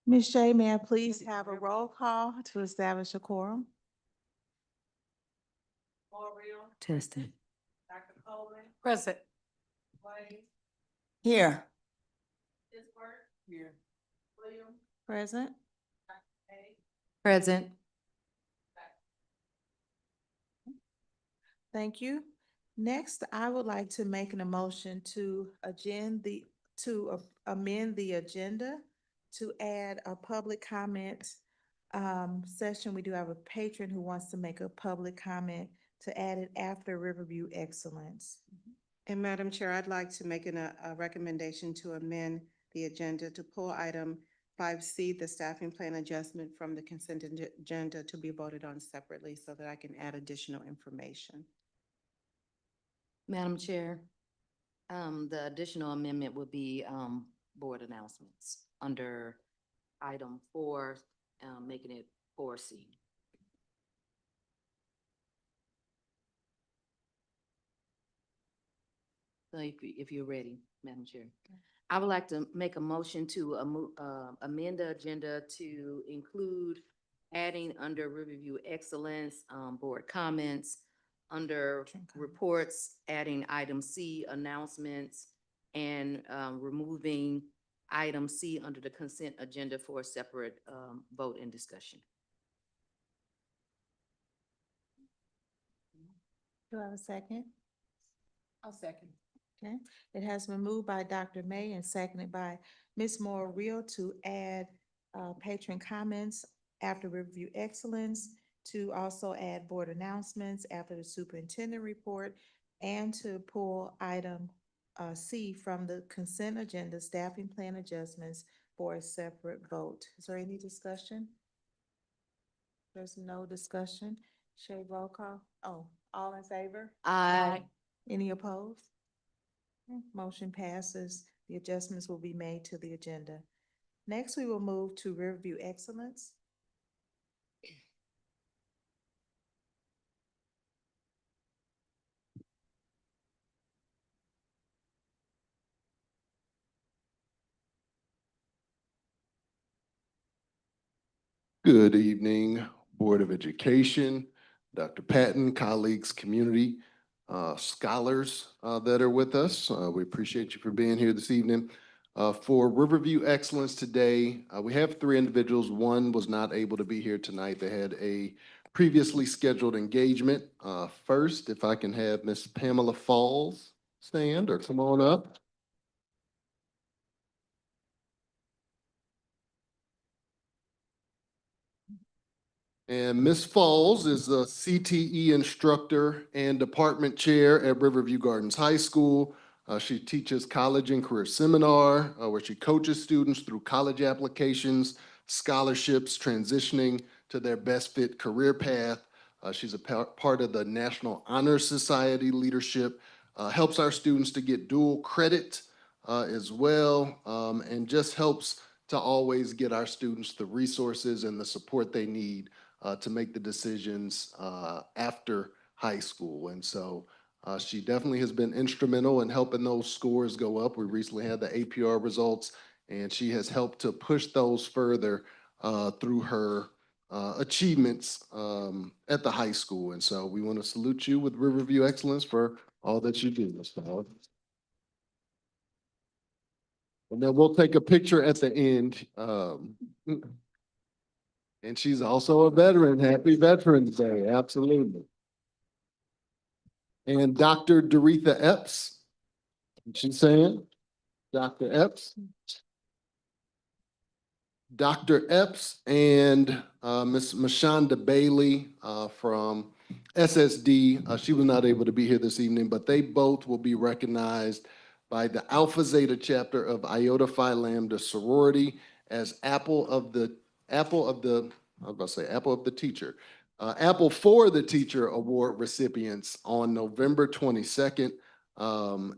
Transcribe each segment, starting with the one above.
Ms. J, may I please have a roll call to establish a quorum? Testing. Dr. Coleman. Present. Here. Here. William. Present. Present. Thank you. Next, I would like to make an motion to amend the agenda to add a public comment session. We do have a patron who wants to make a public comment to add it after Riverview Excellence. And Madam Chair, I'd like to make a recommendation to amend the agenda to pull item 5C, the staffing plan adjustment from the consent agenda to be voted on separately so that I can add additional information. Madam Chair, the additional amendment would be board announcements under item 4, making it 4C. So if you're ready, Madam Chair. I would like to make a motion to amend the agenda to include adding under Riverview Excellence, board comments, under reports, adding item C, announcements, and removing item C under the consent agenda for a separate vote and discussion. Do I have a second? I'll second. Okay, it has been moved by Dr. May and seconded by Ms. Moore-Real to add patron comments after Riverview Excellence, to also add board announcements after the superintendent report, and to pull item C from the consent agenda, staffing plan adjustments, for a separate vote. Is there any discussion? There's no discussion. Shay, roll call. Oh, all in favor? Aye. Any opposed? Motion passes. The adjustments will be made to the agenda. Next, we will move to Riverview Excellence. Good evening, Board of Education, Dr. Patton, colleagues, community, scholars that are with us. We appreciate you for being here this evening. For Riverview Excellence today, we have 3 individuals. One was not able to be here tonight. They had a previously scheduled engagement. First, if I can have Miss Pamela Falls stand or come on up. And Ms. Falls is a CTE instructor and department chair at Riverview Gardens High School. She teaches college and career seminar where she coaches students through college applications, scholarships, transitioning to their best fit career path. She's a part of the National Honor Society leadership, helps our students to get dual credit as well, and just helps to always get our students the resources and the support they need to make the decisions after high school. And so she definitely has been instrumental in helping those scores go up. We recently had the APR results, and she has helped to push those further through her achievements at the high school. And so we want to salute you with Riverview Excellence for all that you do, Ms. Fowler. And then we'll take a picture at the end. And she's also a veteran. Happy Veterans Day, absolutely. And Dr. Doretha Epps, she's saying, Dr. Epps. Dr. Epps and Ms. Mashonda Bailey from SSD. She was not able to be here this evening, but they both will be recognized by the Alpha Zeta chapter of Iota Phi Lambda sorority as Apple of the Teacher. Apple for the Teacher Award recipients on November 22nd.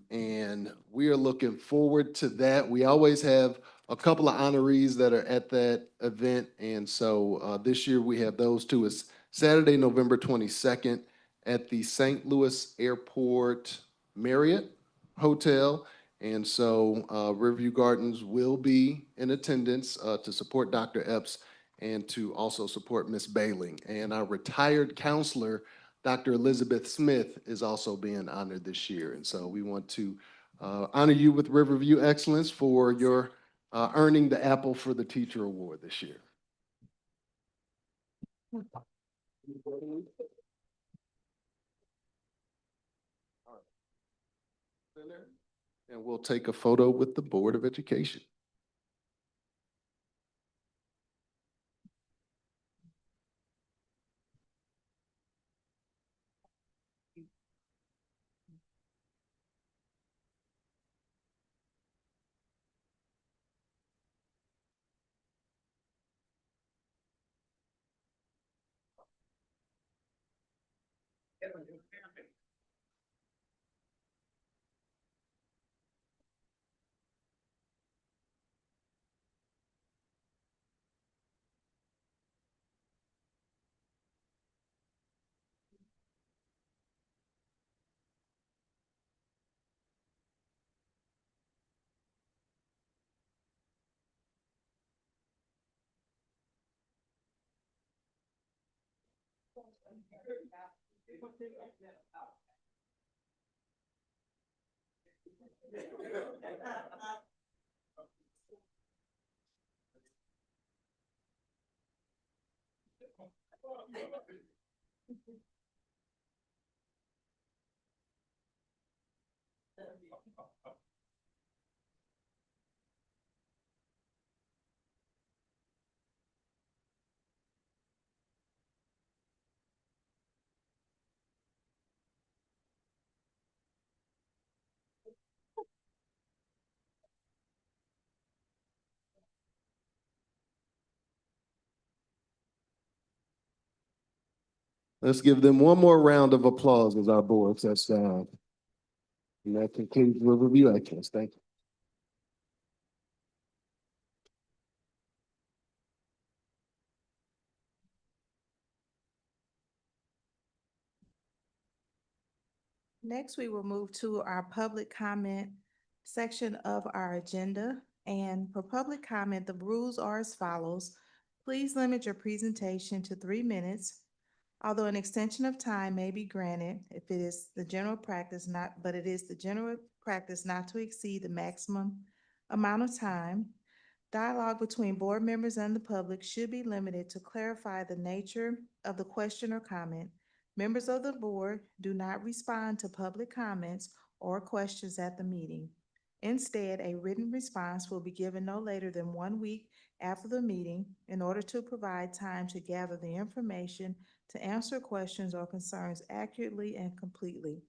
And we are looking forward to that. We always have a couple of honorees that are at that event. And so this year we have those two. It's Saturday, November 22nd at the St. Louis Airport Marriott Hotel. And so Riverview Gardens will be in attendance to support Dr. Epps and to also support Ms. Bailing. And our retired counselor, Dr. Elizabeth Smith, is also being honored this year. And so we want to honor you with Riverview Excellence for your earning the Apple for the Teacher Award this year. And we'll take a photo with the Board of Education. Let's give them one more round of applause as our board sets down. And that concludes Riverview Excellence. Thank you. Next, we will move to our public comment section of our agenda. And for public comment, the rules are as follows. Please limit your presentation to 3 minutes. Although an extension of time may be granted if it is the general practice but it is the general practice not to exceed the maximum amount of time. Dialogue between board members and the public should be limited to clarify the nature of the question or comment. Members of the board do not respond to public comments or questions at the meeting. Instead, a written response will be given no later than 1 week after the meeting in order to provide time to gather the information to answer questions or concerns accurately and completely.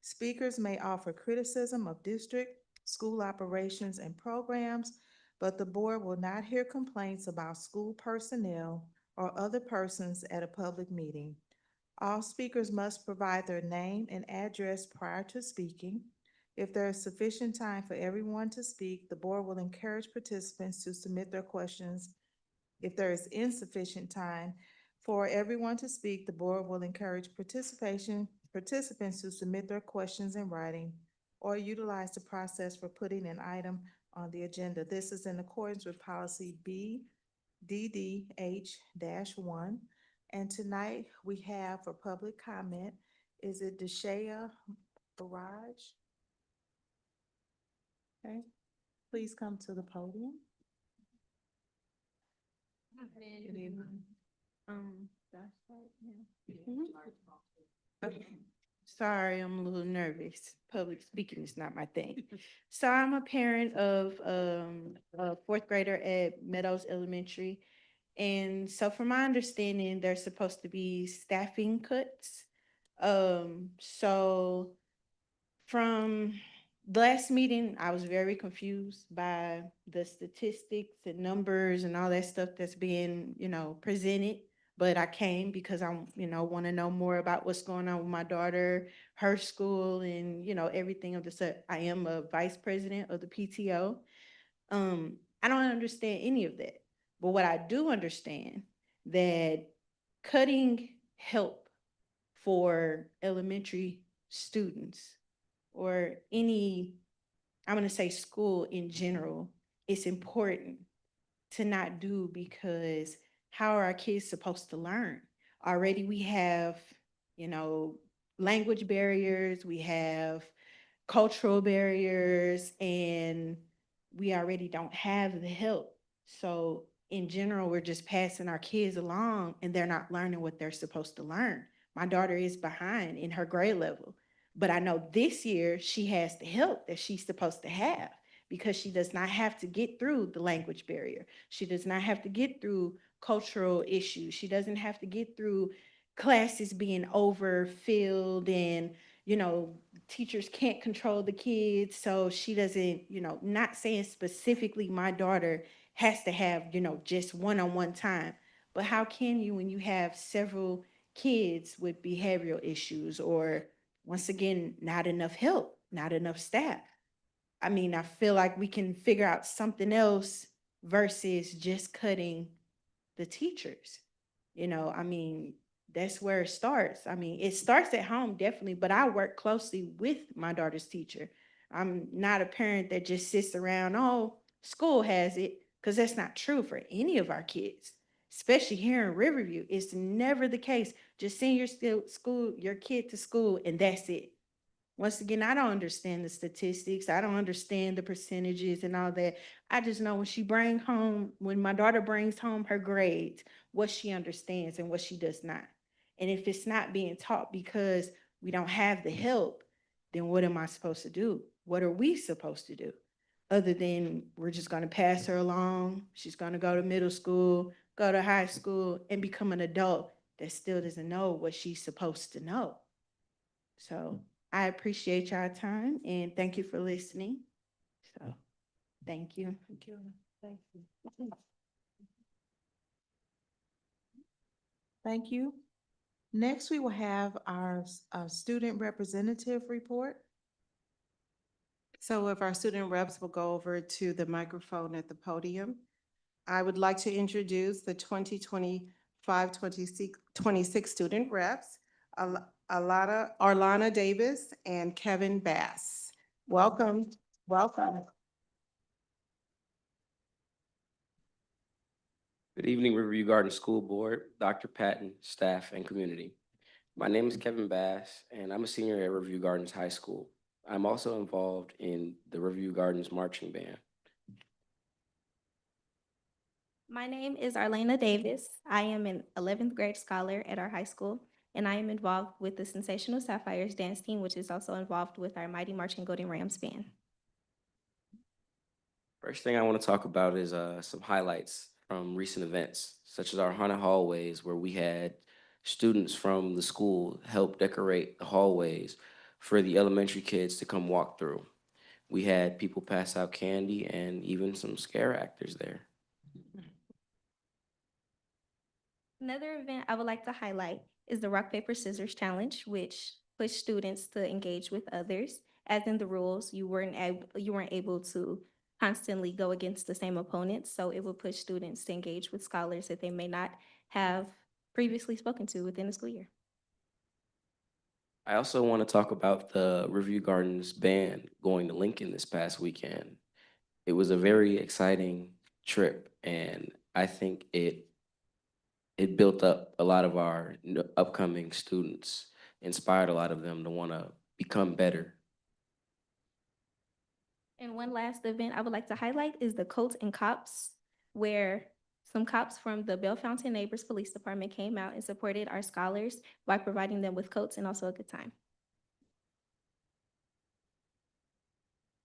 Speakers may offer criticism of district, school operations, and programs, but the board will not hear complaints about school personnel or other persons at a public meeting. All speakers must provide their name and address prior to speaking. If there is sufficient time for everyone to speak, the board will encourage participants to submit their questions. If there is insufficient time for everyone to speak, the board will encourage participants to submit their questions in writing or utilize the process for putting an item on the agenda. This is in accordance with policy BDDH-1. And tonight we have for public comment, is it Deshaya Barrage? Okay, please come to the podium. Good evening. That's right, yeah. Okay. Sorry, I'm a little nervous. Public speaking is not my thing. So I'm a parent of a fourth grader at Meadows Elementary. And so from my understanding, there's supposed to be staffing cuts. So from the last meeting, I was very confused by the statistics and numbers and all that stuff that's being, presented. But I came because I, want to know more about what's going on with my daughter, her school, and, everything of the sort. I am a vice president of the PTO. I don't understand any of that. But what I do understand that cutting help for elementary students or any I'm gonna say school in general, it's important to not do, because how are our kids supposed to learn? Already we have, you know, language barriers, we have cultural barriers, and we already don't have the help. So in general, we're just passing our kids along and they're not learning what they're supposed to learn. My daughter is behind in her grade level, but I know this year she has the help that she's supposed to have, because she does not have to get through the language barrier. She does not have to get through cultural issues. She doesn't have to get through classes being overfilled, and teachers can't control the kids. So she doesn't, not saying specifically my daughter has to have, just one-on-one time. But how can you when you have several kids with behavioral issues, or once again, not enough help, not enough staff? I mean, I feel like we can figure out something else versus just cutting the teachers. I mean, that's where it starts. I mean, it starts at home, definitely, but I work closely with my daughter's teacher. I'm not a parent that just sits around, oh, school has it, because that's not true for any of our kids, especially here in Riverview. It's never the case. Just send your kid to school, and that's it. Once again, I don't understand the statistics. I don't understand the percentages and all that. I just know when my daughter brings home her grades, what she understands and what she does not. And if it's not being taught because we don't have the help, then what am I supposed to do? What are we supposed to do? Other than we're just going to pass her along. She's going to go to middle school, go to high school, and become an adult that still doesn't know what she's supposed to know. So I appreciate y'all time and thank you for listening. So thank you. Thank you. Thank you. Thank you. Next, we will have our student representative report. So if our student reps will go over to the microphone at the podium, I would like to introduce the 2025-26 student reps, Arlana Davis and Kevin Bass. Welcome, welcome. Good evening, Riverview Garden School Board, Dr. Patton, staff, and community. My name is Kevin Bass, and I'm a senior at Riverview Gardens High School. I'm also involved in the Riverview Gardens marching band. My name is Arlena Davis. I am an 11th grade scholar at our high school, and I am involved with the Sensational Sapphires dance team, which is also involved with our Mighty Marching Golden Rams band. First thing I want to talk about is some highlights from recent events, such as our haunted hallways, where we had students from the school help decorate the hallways for the elementary kids to come walk through. We had people pass out candy and even some scare actors there. Another event I would like to highlight is the Rock, Paper, Scissors Challenge, which pushed students to engage with others. As in the rules, you weren't able to constantly go against the same opponents, so it would push students to engage with scholars that they may not have previously spoken to within the school year. I also want to talk about the Riverview Gardens band going to Lincoln this past weekend. It was a very exciting trip, and I think it built up a lot of our upcoming students, inspired a lot of them to want to become better. And one last event I would like to highlight is the Coats and Cops, where some cops from the Bell Fountain Neighbors Police Department came out and supported our scholars by providing them with coats and also a good time.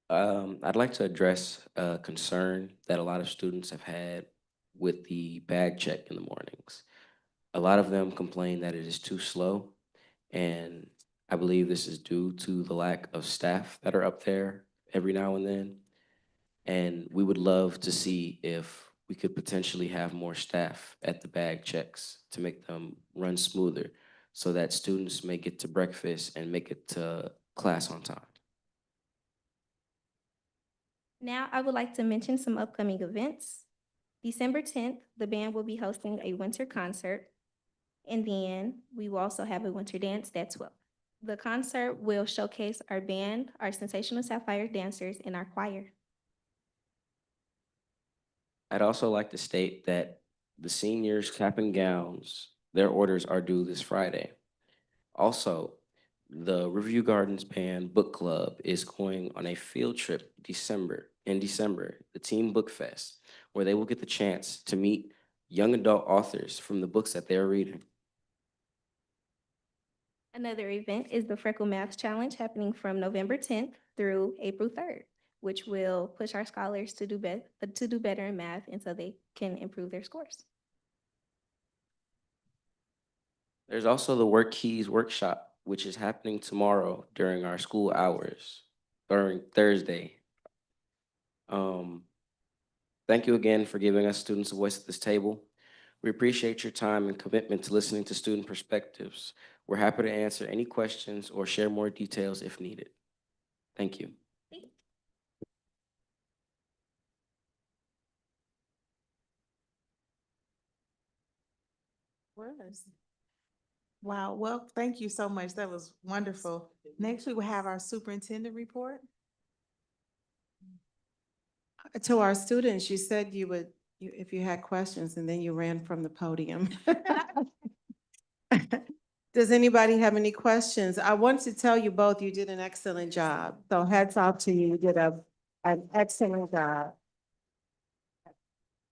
I'd like to address a concern that a lot of students have had with the bag check in the mornings. A lot of them complain that it is too slow, and I believe this is due to the lack of staff that are up there every now and then. And we would love to see if we could potentially have more staff at the bag checks to make them run smoother so that students may get to breakfast and make it to class on time. Now I would like to mention some upcoming events. December 10th, the band will be hosting a winter concert, and then we will also have a winter dance at 12. The concert will showcase our band, our Sensational Sapphire dancers, and our choir. I'd also like to state that the seniors' cap and gowns, their orders are due this Friday. Also, the Riverview Gardens Band Book Club is going on a field trip in December, the Team Book Fest, where they will get the chance to meet young adult authors from the books that they're reading. Another event is the Freckle Math Challenge happening from November 10th through April 3rd, which will push our scholars to do better in math and so they can improve their scores. There's also the Work Keys Workshop, which is happening tomorrow during our school hours, during Thursday. Thank you again for giving us students a voice at this table. We appreciate your time and commitment to listening to student perspectives. We're happy to answer any questions or share more details if needed. Thank you. Was. Wow, well, thank you so much. That was wonderful. Next, we will have our superintendent report. To our students, you said you would, if you had questions, and then you ran from the podium. Does anybody have any questions? I want to tell you both, you did an excellent job. So hats off to you. You did an excellent job.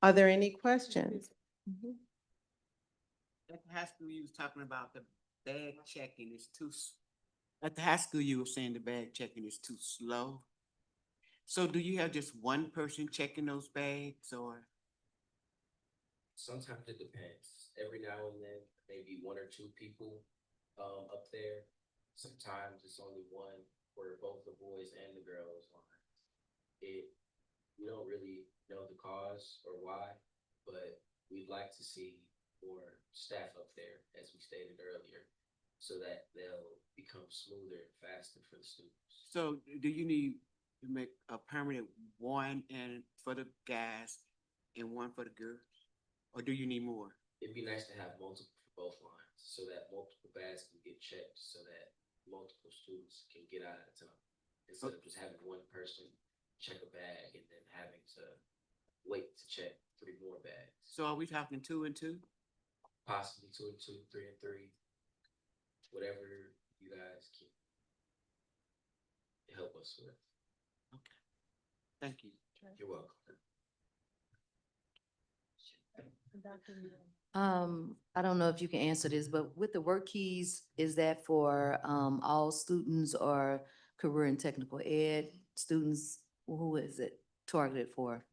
Are there any questions? At the high school, you was talking about the bag checking is at the high school, you were saying the bag checking is too slow. So do you have just one person checking those bags or? Sometimes it depends. Every now and then, maybe one or two people up there. Sometimes it's only one for both the boys and the girls lines. We don't really know the cause or why, but we'd like to see more staff up there, as we stated earlier, so that they'll become smoother and faster for the students. So do you need to make a permanent one and for the guys and one for the girls? Or do you need more? It'd be nice to have multiple for both lines, so that multiple bags can get checked, so that multiple students can get out at a time. Instead of just having one person check a bag and then having to wait to check 3 more bags. So are we talking 2 and 2? Possibly 2 and 2, 3 and 3, whatever you guys can help us with. Okay. Thank you. You're welcome. I don't know if you can answer this, but with the work keys, is that for, all students or career and technical ed students? Who is it targeted for?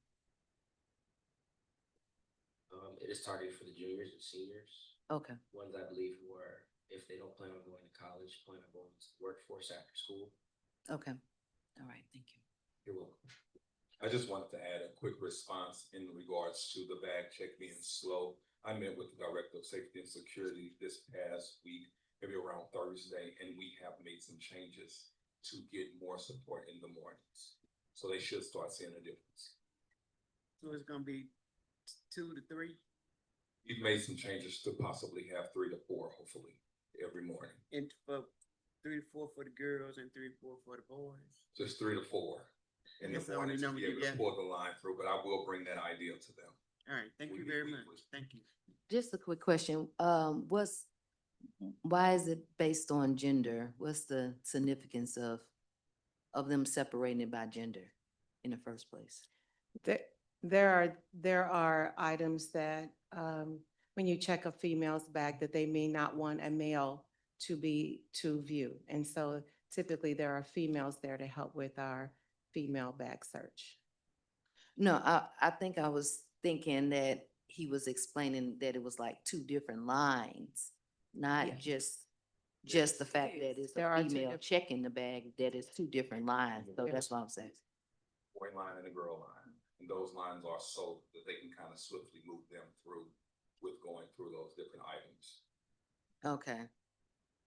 It is targeted for the juniors and seniors. Okay, Ones I believe were, if they don't plan on going to college, plan on going to workforce after school. okay. All right, thank you. You're welcome. I just wanted to add a quick response in regards to the bag check being slow. I met with the Director of Safety and Security this past week, maybe around Thursday, and we have made some changes to get more support in the mornings. So they should start seeing a difference. So it's gonna be 2 to 3? We've made some changes to possibly have 3 to 4, hopefully, every morning. And for 3 to 4 for the girls and 3 to 4 for the boys? Just 3 to 4. In the That's the only morning to number be you able to got. pull the line through, but I will bring that idea to them. All right, thank you We- very we- much. Thank you. Just a quick question. Why is it based on gender? What's the significance of them separating it by gender in the first place? There are items that, when you check a female's bag, that they may not want a male to view. And so typically there are females there to help with our female bag search. No, I think I was thinking that he was explaining that it was like 2 different lines, not Yeah. just the fact that it's There a are 2 female different- checking the bag, that it's 2 different lines. So that's what I'm saying. Boy line and a girl line. And those lines are so that they can kind of swiftly move them through with going through those different items. Okay.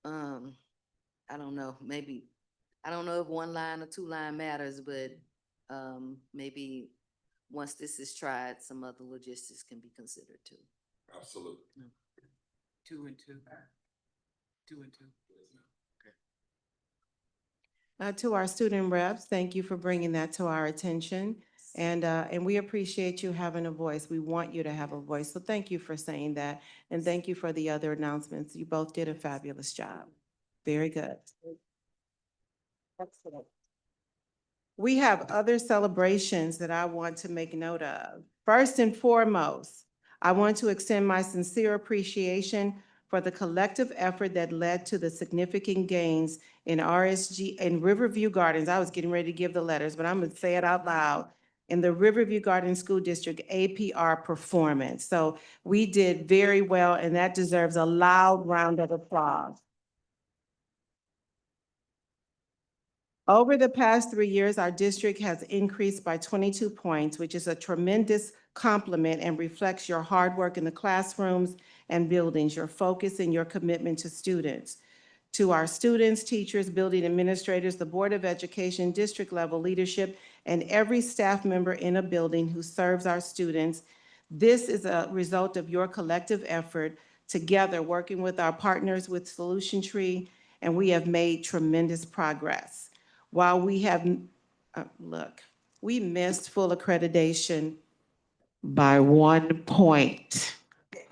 I don't know, maybe, I don't know if 1 line or 2 line matters, but, maybe once this is tried, some other logistics can be considered too. Absolutely. 2 and 2. 2 and 2. To our student reps, thank you for bringing that to our attention. And we appreciate you having a voice. We want you to have a voice. So thank you for saying that. And thank you for the other announcements. You both did a fabulous job. Very good. Excellent. We have other celebrations that I want to make note of. First and foremost, I want to extend my sincere appreciation for the collective effort that led to the significant gains in RSG, in Riverview Gardens. I was getting ready to give the letters, but I'm gonna say it out loud. In the Riverview Gardens School District APR performance. So we did very well, and that deserves a loud round of applause. Over the past 3 years, our district has increased by 22 points, which is a tremendous compliment and reflects your hard work in the classrooms and buildings, your focus and your commitment to students. To our students, teachers, building administrators, the Board of Education, district level leadership, and every staff member in a building who serves our students, this is a result of your collective effort together, working with our partners with Solution Tree, and we have made tremendous progress. While we have, look, we missed full accreditation by 1 point,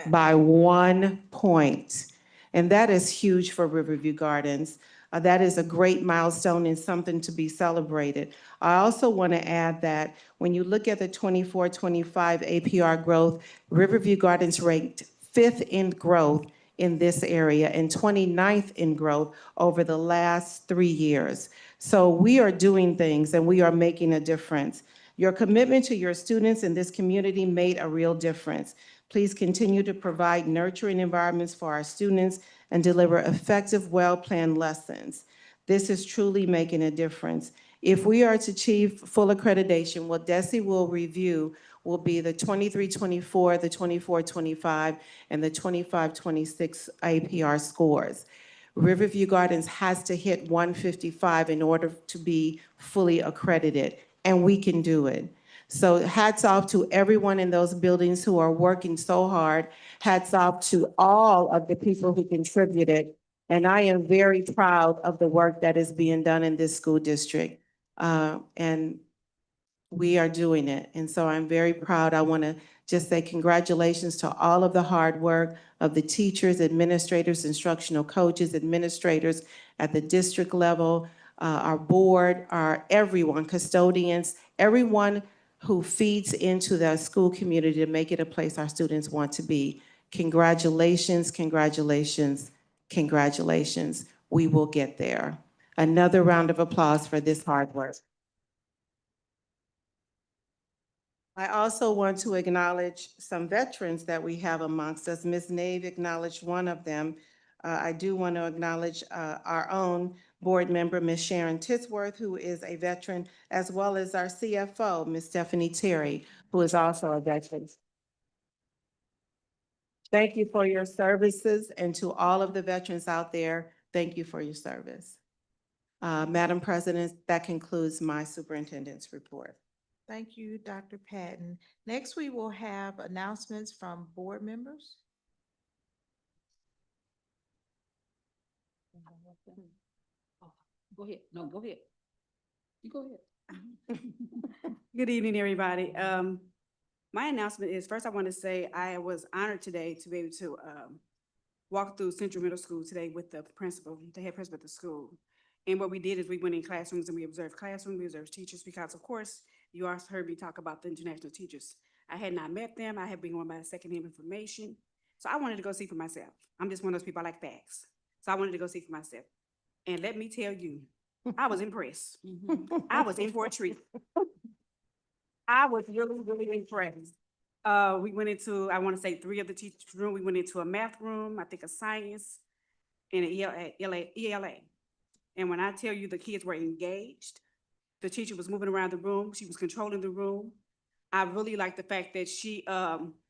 by 1 point. And that is huge for Riverview Gardens. That is a great milestone and something to be celebrated. I also want to add that when you look at the 24-25 APR growth, Riverview Gardens ranked 5th in growth in this area and 29th in growth over the last 3 years. So we are doing things and we are making a difference. Your commitment to your students in this community made a real difference. Please continue to provide nurturing environments for our students and deliver effective, well-planned lessons. This is truly making a difference. If we are to achieve full accreditation, what DESE will review will be the 23-24, the 24-25, and the 25-26 APR scores. Riverview Gardens has to hit 155 in order to be fully accredited, and we can do it. So hats off to everyone in those buildings who are working so hard. Hats off to all of the people who contributed. And I am very proud of the work that is being done in this school district. And we are doing it. And so I'm very proud. I want to just say congratulations to all of the hard work of the teachers, administrators, instructional coaches, administrators at the district level, our board, our everyone, custodians, everyone who feeds into the school community to make it a place our students want to be. Congratulations, congratulations, congratulations. We will get there. Another round of applause for this hard work. I also want to acknowledge some veterans that we have amongst us. Ms. Nave acknowledged one of them. I do want to acknowledge our own board member, Ms. Sharon Tisworth, who is a veteran, as well as our CFO, Ms. Stephanie Terry, who is also a veteran. Thank you for your services, and to all of the veterans out there, thank you for your service. Madam President, that concludes my superintendent's report. Thank you, Dr. Patton. Next, we will have announcements from board members. Go ahead. No, go ahead. You go ahead. Good evening, everybody. My announcement is, first I want to say I was honored today to be able to walk through Central Middle School today with the principal, the head principal of the school. And what we did is we went in classrooms and we observed classrooms, we observed teachers, because of course, you also heard me talk about the international teachers. I had not met them. I had been going by secondhand information. So I wanted to go see for myself. I'm just one of those people, I like facts. So I wanted to go see for myself. And let me tell you, I was impressed. I was in for a treat. I was really, really impressed. We went into, I want to say 3 of the teachers' room. We went into a math room, I think a science, and an ELA. And when I tell you the kids were engaged, the teacher was moving around the room, she was controlling the room. I really liked the fact that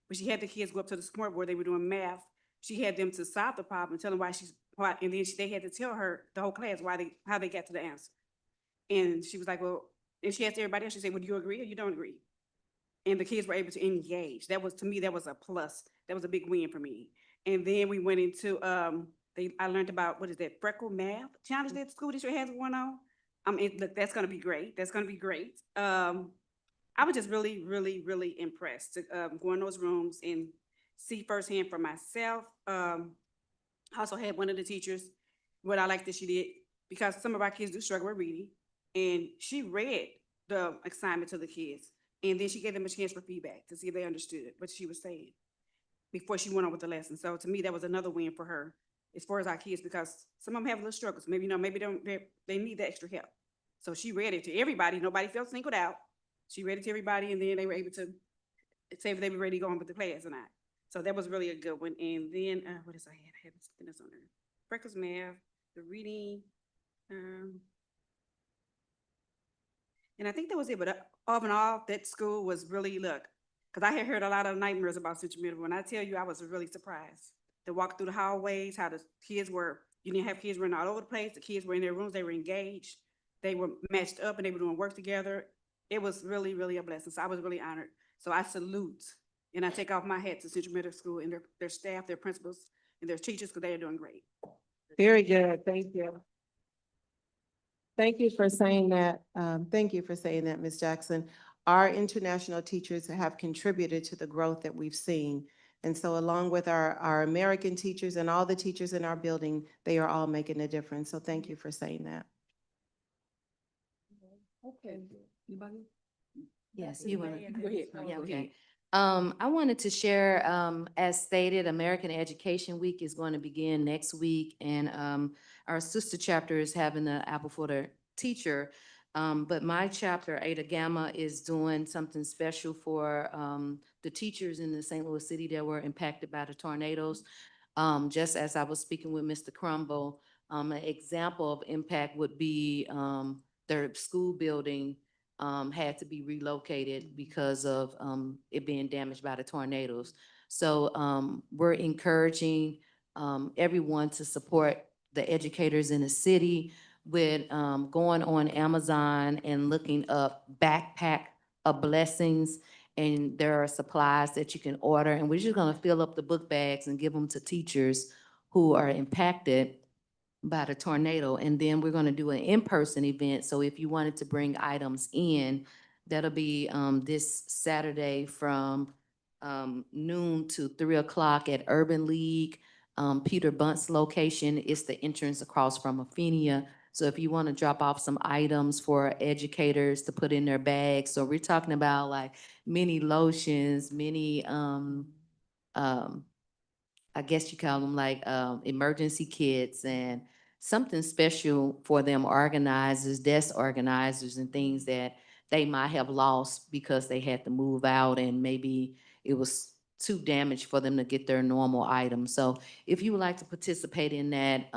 when she had the kids go up to the smart board, they were doing math, she had them to solve the problem, tell them and then they had to tell her, the whole class, how they got to the answer. And she was like, well, and she asked everybody else, she said, well, do you agree or you don't agree? And the kids were able to engage. That was, to me, that was a plus. That was a big win for me. And then we went into, I learned about, what is that, freckle math challenge that the school district has going on. Look, that's gonna be great. That's gonna be great. I was just really, really, really impressed to, go in those rooms and see firsthand for myself. I also had one of the teachers, what I liked that she did, because some of our kids do struggle with reading, and she read the assignment to the kids, and then she gave them a chance for feedback to see if they understood what she was saying before she went on with the lesson. So to me, that was another win for her as far as our kids, because some of them have little struggles. Maybe, maybe they need that extra help. So she read it to everybody. Nobody felt singled out. She read it to everybody, and then they were able to say if they were ready to go on with the class or not. So that was really a good one. And then, what else I had? I had something else on there. Breakfast math, the reading, and I think that was it. But all in all, that school was really, look, because I had heard a lot of nightmares about Central Middle. When I tell you, I was really surprised to walk through the hallways, how the kids were, you didn't have kids running all over the place. The kids were in their rooms, they were engaged, they were matched up, and they were doing work together. It was really, really a blessing. So I was really honored. So I salute and I take off my hat to Central Middle School and their staff, their principals, and their teachers, because they are doing great. Very good, thank you. Thank you for saying that. Thank you for saying that, Ms. Jackson. Our international teachers have contributed to the growth that we've seen. And so along with our American teachers and all the teachers in our building, they are all making a difference. So thank you for saying that. Okay. Yes, You wanna, go ahead. yeah, Go okay. ahead. I wanted to share, as stated, American Education Week is going to begin next week, and our sister chapter is having the Apple for the Teacher. But my chapter, Ada Gamma, is doing something special for the teachers in the St. Louis city that were impacted by the tornadoes. Just as I was speaking with Mr. Crumble, an example of impact would be their school building had to be relocated because of it being damaged by the tornadoes. So we're encouraging everyone to support the educators in the city with going on Amazon and looking up Backpack of Blessings. And there are supplies that you can order, and we're just gonna fill up the book bags and give them to teachers who are impacted by the tornado. And then we're gonna do an in-person event. So if you wanted to bring items in, that'll be this Saturday from noon to 3 o'clock at Urban League. Peter Bunt's location is the entrance across from Athenia. So if you want to drop off some items for educators to put in their bags, so we're talking about like mini lotions, mini I guess you call them like emergency kits and something special for them organizers, desk organizers and things that they might have lost because they had to move out and maybe it was too damaged for them to get their normal items. So if you would like to participate in that,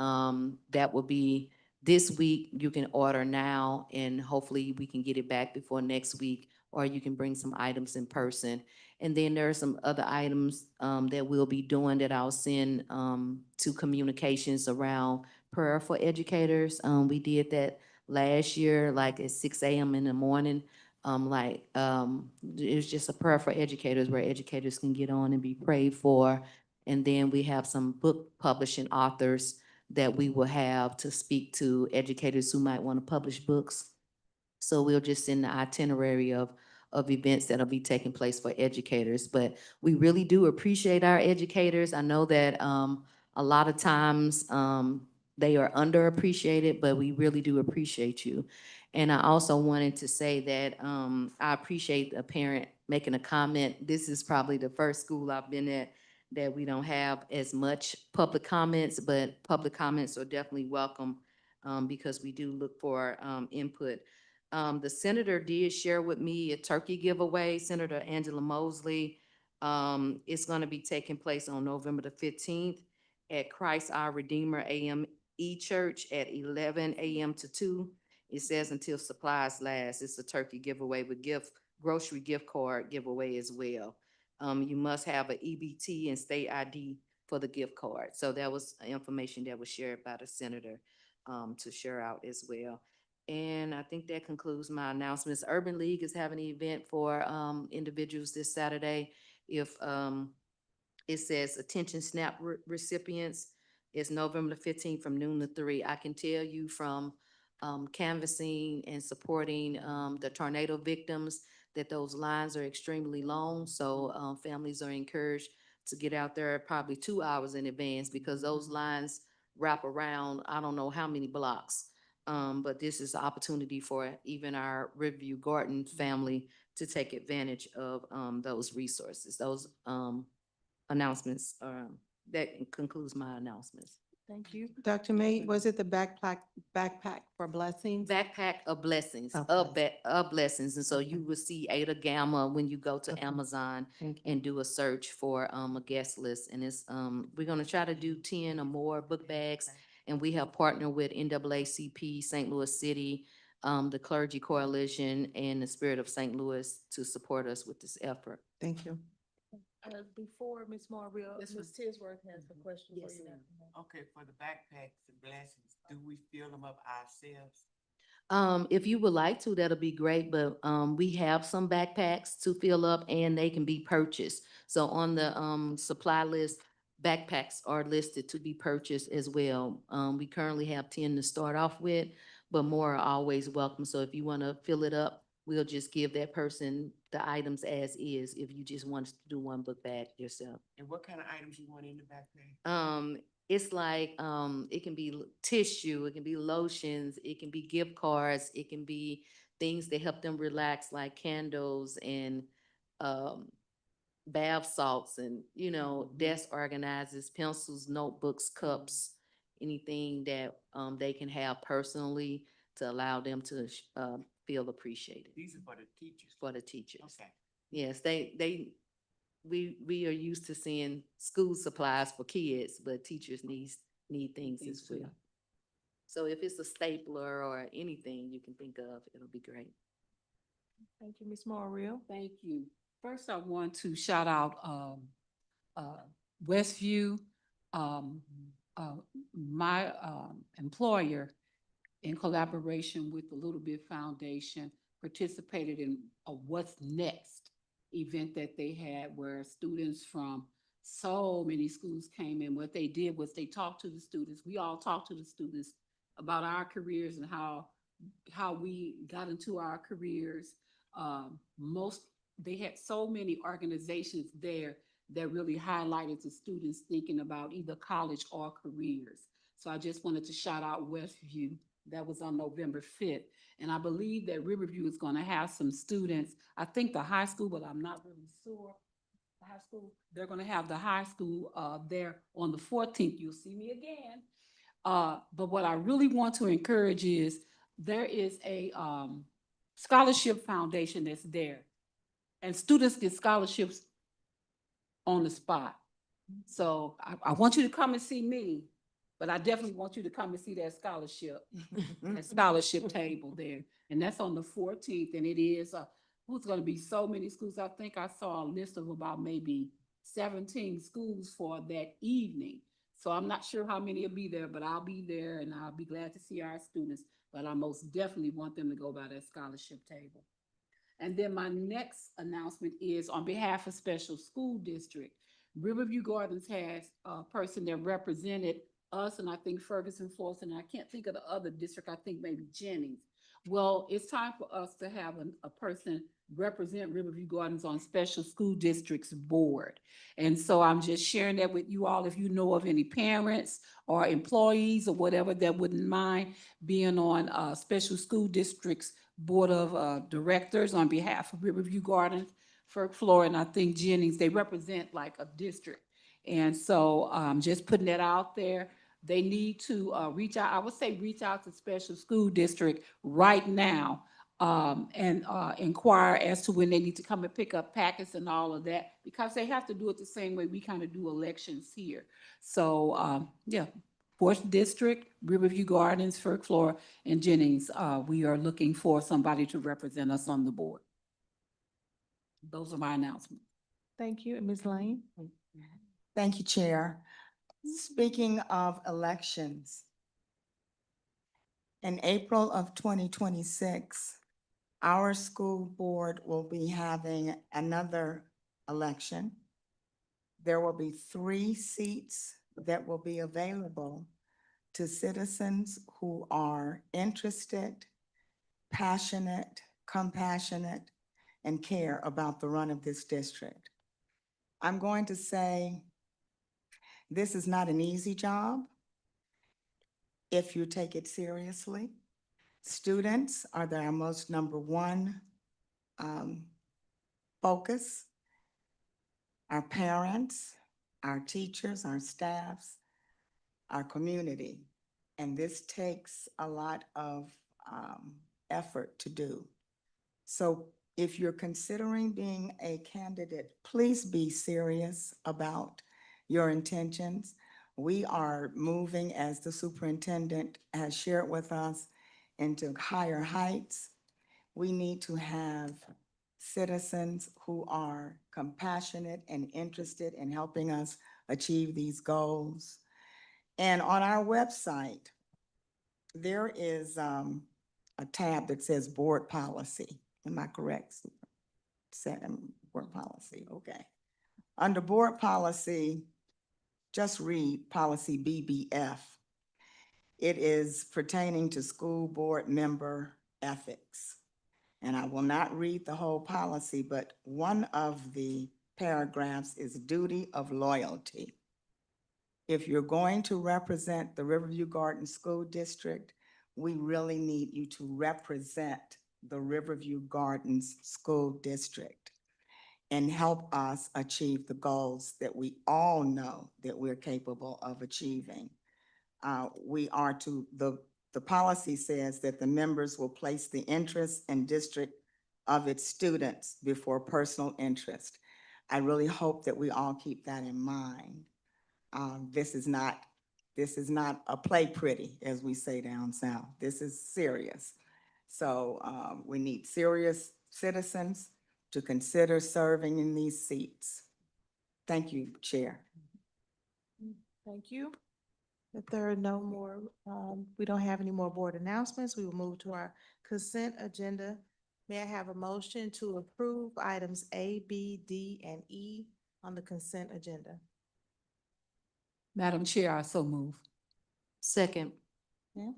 that will be this week. You can order now and hopefully we can get it back before next week, or you can bring some items in person. And then there are some other items that we'll be doing that I'll send to communications around prayer for educators. We did that last year, like at 6 a.m. in the morning. It was just a prayer for educators where educators can get on and be prayed for. And then we have some book publishing authors that we will have to speak to educators who might want to publish books. So we'll just send the itinerary of events that'll be taking place for educators. But we really do appreciate our educators. I know that a lot of times they are underappreciated, but we really do appreciate you. And I also wanted to say that I appreciate a parent making a comment. This is probably the first school I've been at that we don't have as much public comments, but public comments are definitely welcome because we do look for input. The senator did share with me a turkey giveaway, Senator Angela Mosley. It's gonna be taking place on November the 15th at Christ Our Redeemer AME Church at 11 a.m. to 2. It says until supplies last. It's a turkey giveaway with grocery gift card giveaway as well. You must have an EBT and state ID for the gift card. So that was information that was shared by the senator to share out as well. And I think that concludes my announcements. Urban League is having an event for individuals this Saturday. If it says attention SNAP recipients, it's November the 15th from noon to 3. I can tell you from canvassing and supporting, the tornado victims, that those lines are extremely long. So, families are encouraged to get out there probably 2 hours in advance because those lines wrap around, I don't know how many blocks. But this is an opportunity for even our Riverview Garden family to take advantage of, those resources, those, announcements. That concludes my announcements. Thank you. Dr. May, was it the backpack for blessings? Backpack of blessings, Of of blessings. And so Okay. you will see Ada Gamma when you go to Okay. Amazon Thank you. and do a search for, a guest list. And it's, we're gonna try to do 10 or more book bags. And we have partnered with NAACP, St. Louis City, the Clergy Coalition, and the Spirit of St. Louis to support us with this effort. Thank you. Before Ms. Mario, Yes, Ms. Tisworth has a question for Yes, you. ma'am. Okay, for the backpacks and blessings, do we fill them up ourselves? If you would like to, that'll be great, but, we have some backpacks to fill up and they can be purchased. So on the, supply list, backpacks are listed to be purchased as well. We currently have 10 to start off with, but more are always welcome. So if you want to fill it up, we'll just give that person the items as is, if you just want to do one book bag yourself. And what kind of items you want in the backpack? It's like, it can be tissue, it can be lotions, it can be gift cards, it can be things that help them relax, like candles and, bath salts and, desk organizers, pencils, notebooks, cups, anything that, they can have personally to allow them to, feel appreciated These are for the teachers. for the teachers. Okay. Yes, we are used to seeing school supplies for kids, but teachers need things as well. So if it's a stapler or anything you can think of, it'll be great. Thank you, Ms. Mario. Thank you. First, I want to shout out Westview, um, my employer, in collaboration with the Little Bit Foundation, participated in a What's Next event that they had where students from so many schools came in. What they did was they talked to the students. We all talked to the students about our careers and how we got into our careers. They had so many organizations there that really highlighted the students thinking about either college or careers. So I just wanted to shout out Westview. That was on November 5th. And I believe that Riverview is going to have some students, I think the high school, but I'm not really sure. The high school, they're going to have the high school there on the 14th. You'll see me again. But what I really want to encourage is there is a scholarship foundation that's there. And students get scholarships on the spot. So I want you to come and see me, but I definitely want you to come and see that scholarship table there. And that's on the 14th, and it is, who's gonna be so many schools. I think I saw a list of about maybe 17 schools for that evening. So I'm not sure how many will be there, but I'll be there and I'll be glad to see our students. But I most definitely want them to go by that scholarship table. And then my next announcement is on behalf of Special School District. Riverview Gardens has a person that represented us, and I think Ferguson, Florissant, and I can't think of the other district, I think maybe Jennings. Well, it's time for us to have a person represent Riverview Gardens on Special School District's board. And so I'm just sharing that with you all. If you know of any parents or employees or whatever that wouldn't mind being on Special School District's Board of Directors on behalf of Riverview Gardens, Floor, and I think Jennings, they represent like a district. And so just putting that out there. They need to reach out, I would say reach out to Special School District right now and inquire as to when they need to come and pick up packets and all of that, because they have to do it the same way we kind of do elections here. So yeah, Fourth District, Riverview Gardens, Floor, and Jennings, we are looking for somebody to represent us on the board. Those are my announcements. Thank you. And Ms. Lane? Thank you, Chair. Speaking of elections, in April of 2026, our school board will be having another election. There will be 3 seats that will be available to citizens who are interested, passionate, compassionate, and care about the run of this district. I'm going to say this is not an easy job if you take it seriously. Students are their most number one focus. Our parents, our teachers, our staffs, our community. And this takes a lot of effort to do. So if you're considering being a candidate, please be serious about your intentions. We are moving, as the superintendent has shared with us, into higher heights. We need to have citizens who are compassionate and interested in helping us achieve these goals. And on our website, there is a tab that says board policy. Am I correct? Board policy, okay. Under board policy, just read policy BBF. It is pertaining to school board member ethics. And I will not read the whole policy, but one of the paragraphs is duty of loyalty. If you're going to represent the Riverview Gardens School District, we really need you to represent the Riverview Gardens School District and help us achieve the goals that we all know that we're capable of achieving. The policy says that the members will place the interests and district of its students before personal interest. I really hope that we all keep that in mind. This is not a play pretty, as we say down south. This is serious. So we need serious citizens to consider serving in these seats. Thank you, Chair. Thank you. If there are no more, we don't have any more board announcements, we will move to our consent agenda. May I have a motion to approve items A, B, D, and E on the consent agenda? Madam Chair, I so move. Second. Yeah.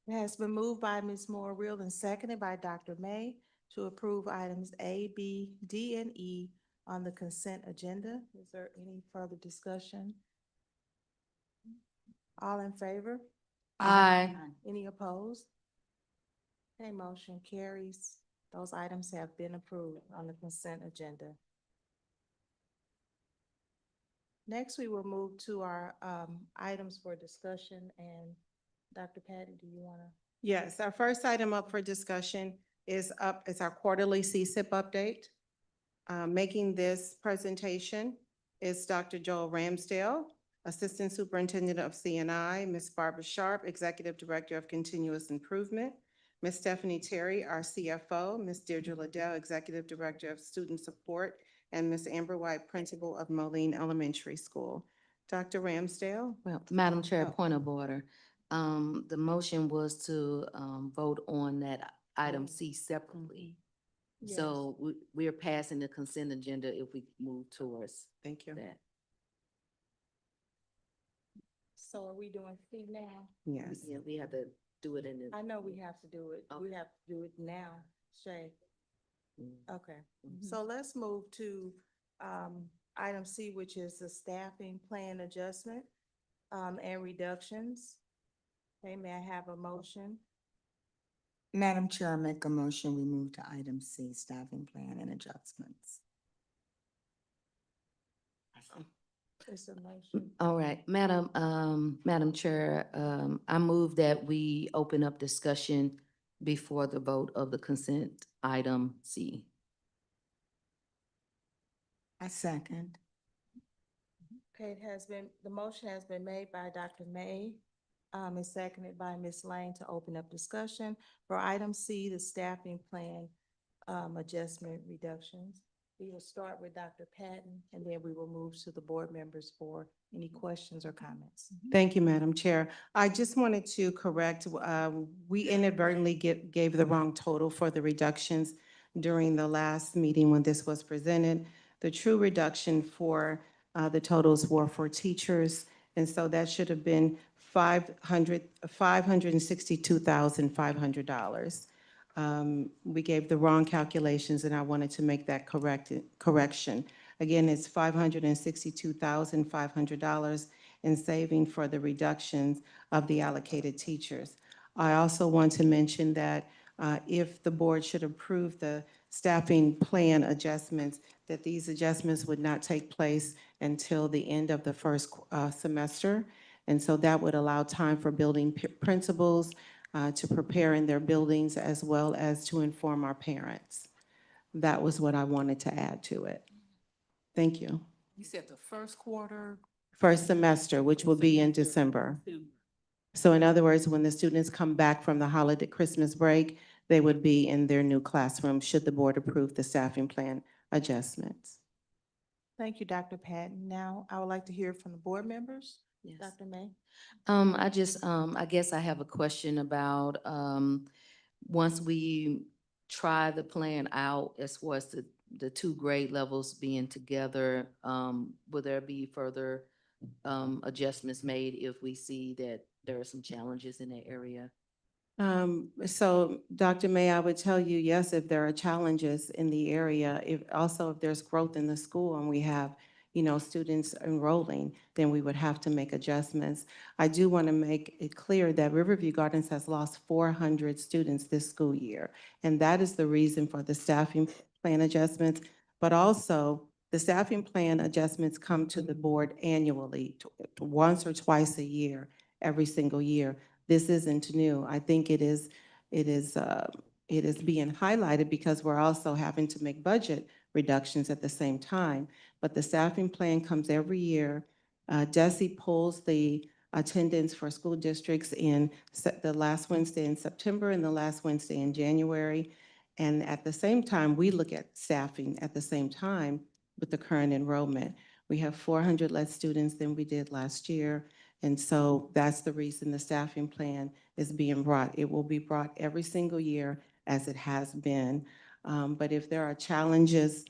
It has been moved by Ms. Moore Real and seconded by Dr. May to approve items A, B, D, and E on the consent agenda. Is there any further discussion? All in favor? Aye. Any opposed? Okay, motion carries. Those items have been approved on the consent agenda. Next, we will move to our items for discussion, and Dr. Patty, do you want to? Yes, our first item up for discussion is our quarterly CSIP update. Making this presentation is Dr. Joel Ramsdale, Assistant Superintendent of CNI, Ms. Barbara Sharp, Executive Director of Continuous Improvement, Ms. Stephanie Terry, our CFO, Ms. Deirdre Liddell, Executive Director of Student Support, and Ms. Amber White, Principal of Moline Elementary School. Dr. Ramsdale? Well, Madam Chair, Oh. point of order. The motion was to vote on that item C separately. So we're passing the consent agenda if we move towards Thank you. that. So are we doing C now? Yes. Yeah, we have to do it in the. I know we have to do it. We Okay. have to do it now, Shay. Mm. Okay, Mhm. so let's move to item C, which is the staffing plan adjustment and reductions. Okay, may I have a motion? Madam Chair, I make a motion, we move to item C, staffing plan and adjustments. It's a motion. All right, Madam Chair, I move that we open up discussion before the vote of the consent item C. I second. Okay, the motion has been made by Dr. May, and seconded by Ms. Lane to open up discussion for item C, the staffing plan adjustment reductions. We will start with Dr. Patton, and then we will move to the board members for any questions or comments. Thank you, Madam Chair. I just wanted to correct, we inadvertently gave the wrong total for the reductions during the last meeting when this was presented. The true reduction for the totals were for teachers, and so that should have been $562,500. We gave the wrong calculations, and I wanted to make that correction. Again, it's $562,500 in saving for the reductions of the allocated teachers. I also want to mention that if the board should approve the staffing plan adjustments, that these adjustments would not take place until the end of the first semester. And so that would allow time for building principals to prepare in their buildings as well as to inform our parents. That was what I wanted to add to it. Thank you. You said the first quarter? First semester, which will be in December. So in other words, when the students come back from the holiday Christmas break, they would be in their new classroom should the board approve the staffing plan adjustments. Thank you, Dr. Patton. Now, I would like to hear from the board members. Yes. Dr. May? I guess I have a question about, once we try the plan out as far as the two grade levels being together, will there be further, adjustments made if we see that there are some challenges in that area? So Dr. May, I would tell you, yes, if there are challenges in the area, if there's growth in the school and we have, students enrolling, then we would have to make adjustments. I do want to make it clear that Riverview Gardens has lost 400 students this school year. And that is the reason for the staffing plan adjustments. But also, the staffing plan adjustments come to the board annually, once or twice a year, every single year. This isn't new. I think it is being highlighted because we're also having to make budget reductions at the same time. But the staffing plan comes every year. DESE pulls the attendance for school districts in the last Wednesday in September and the last Wednesday in January. And at the same time, we look at staffing at the same time with the current enrollment. We have 400 less students than we did last year. And so that's the reason the staffing plan is being brought. It will be brought every single year as it has been. But if there are challenges,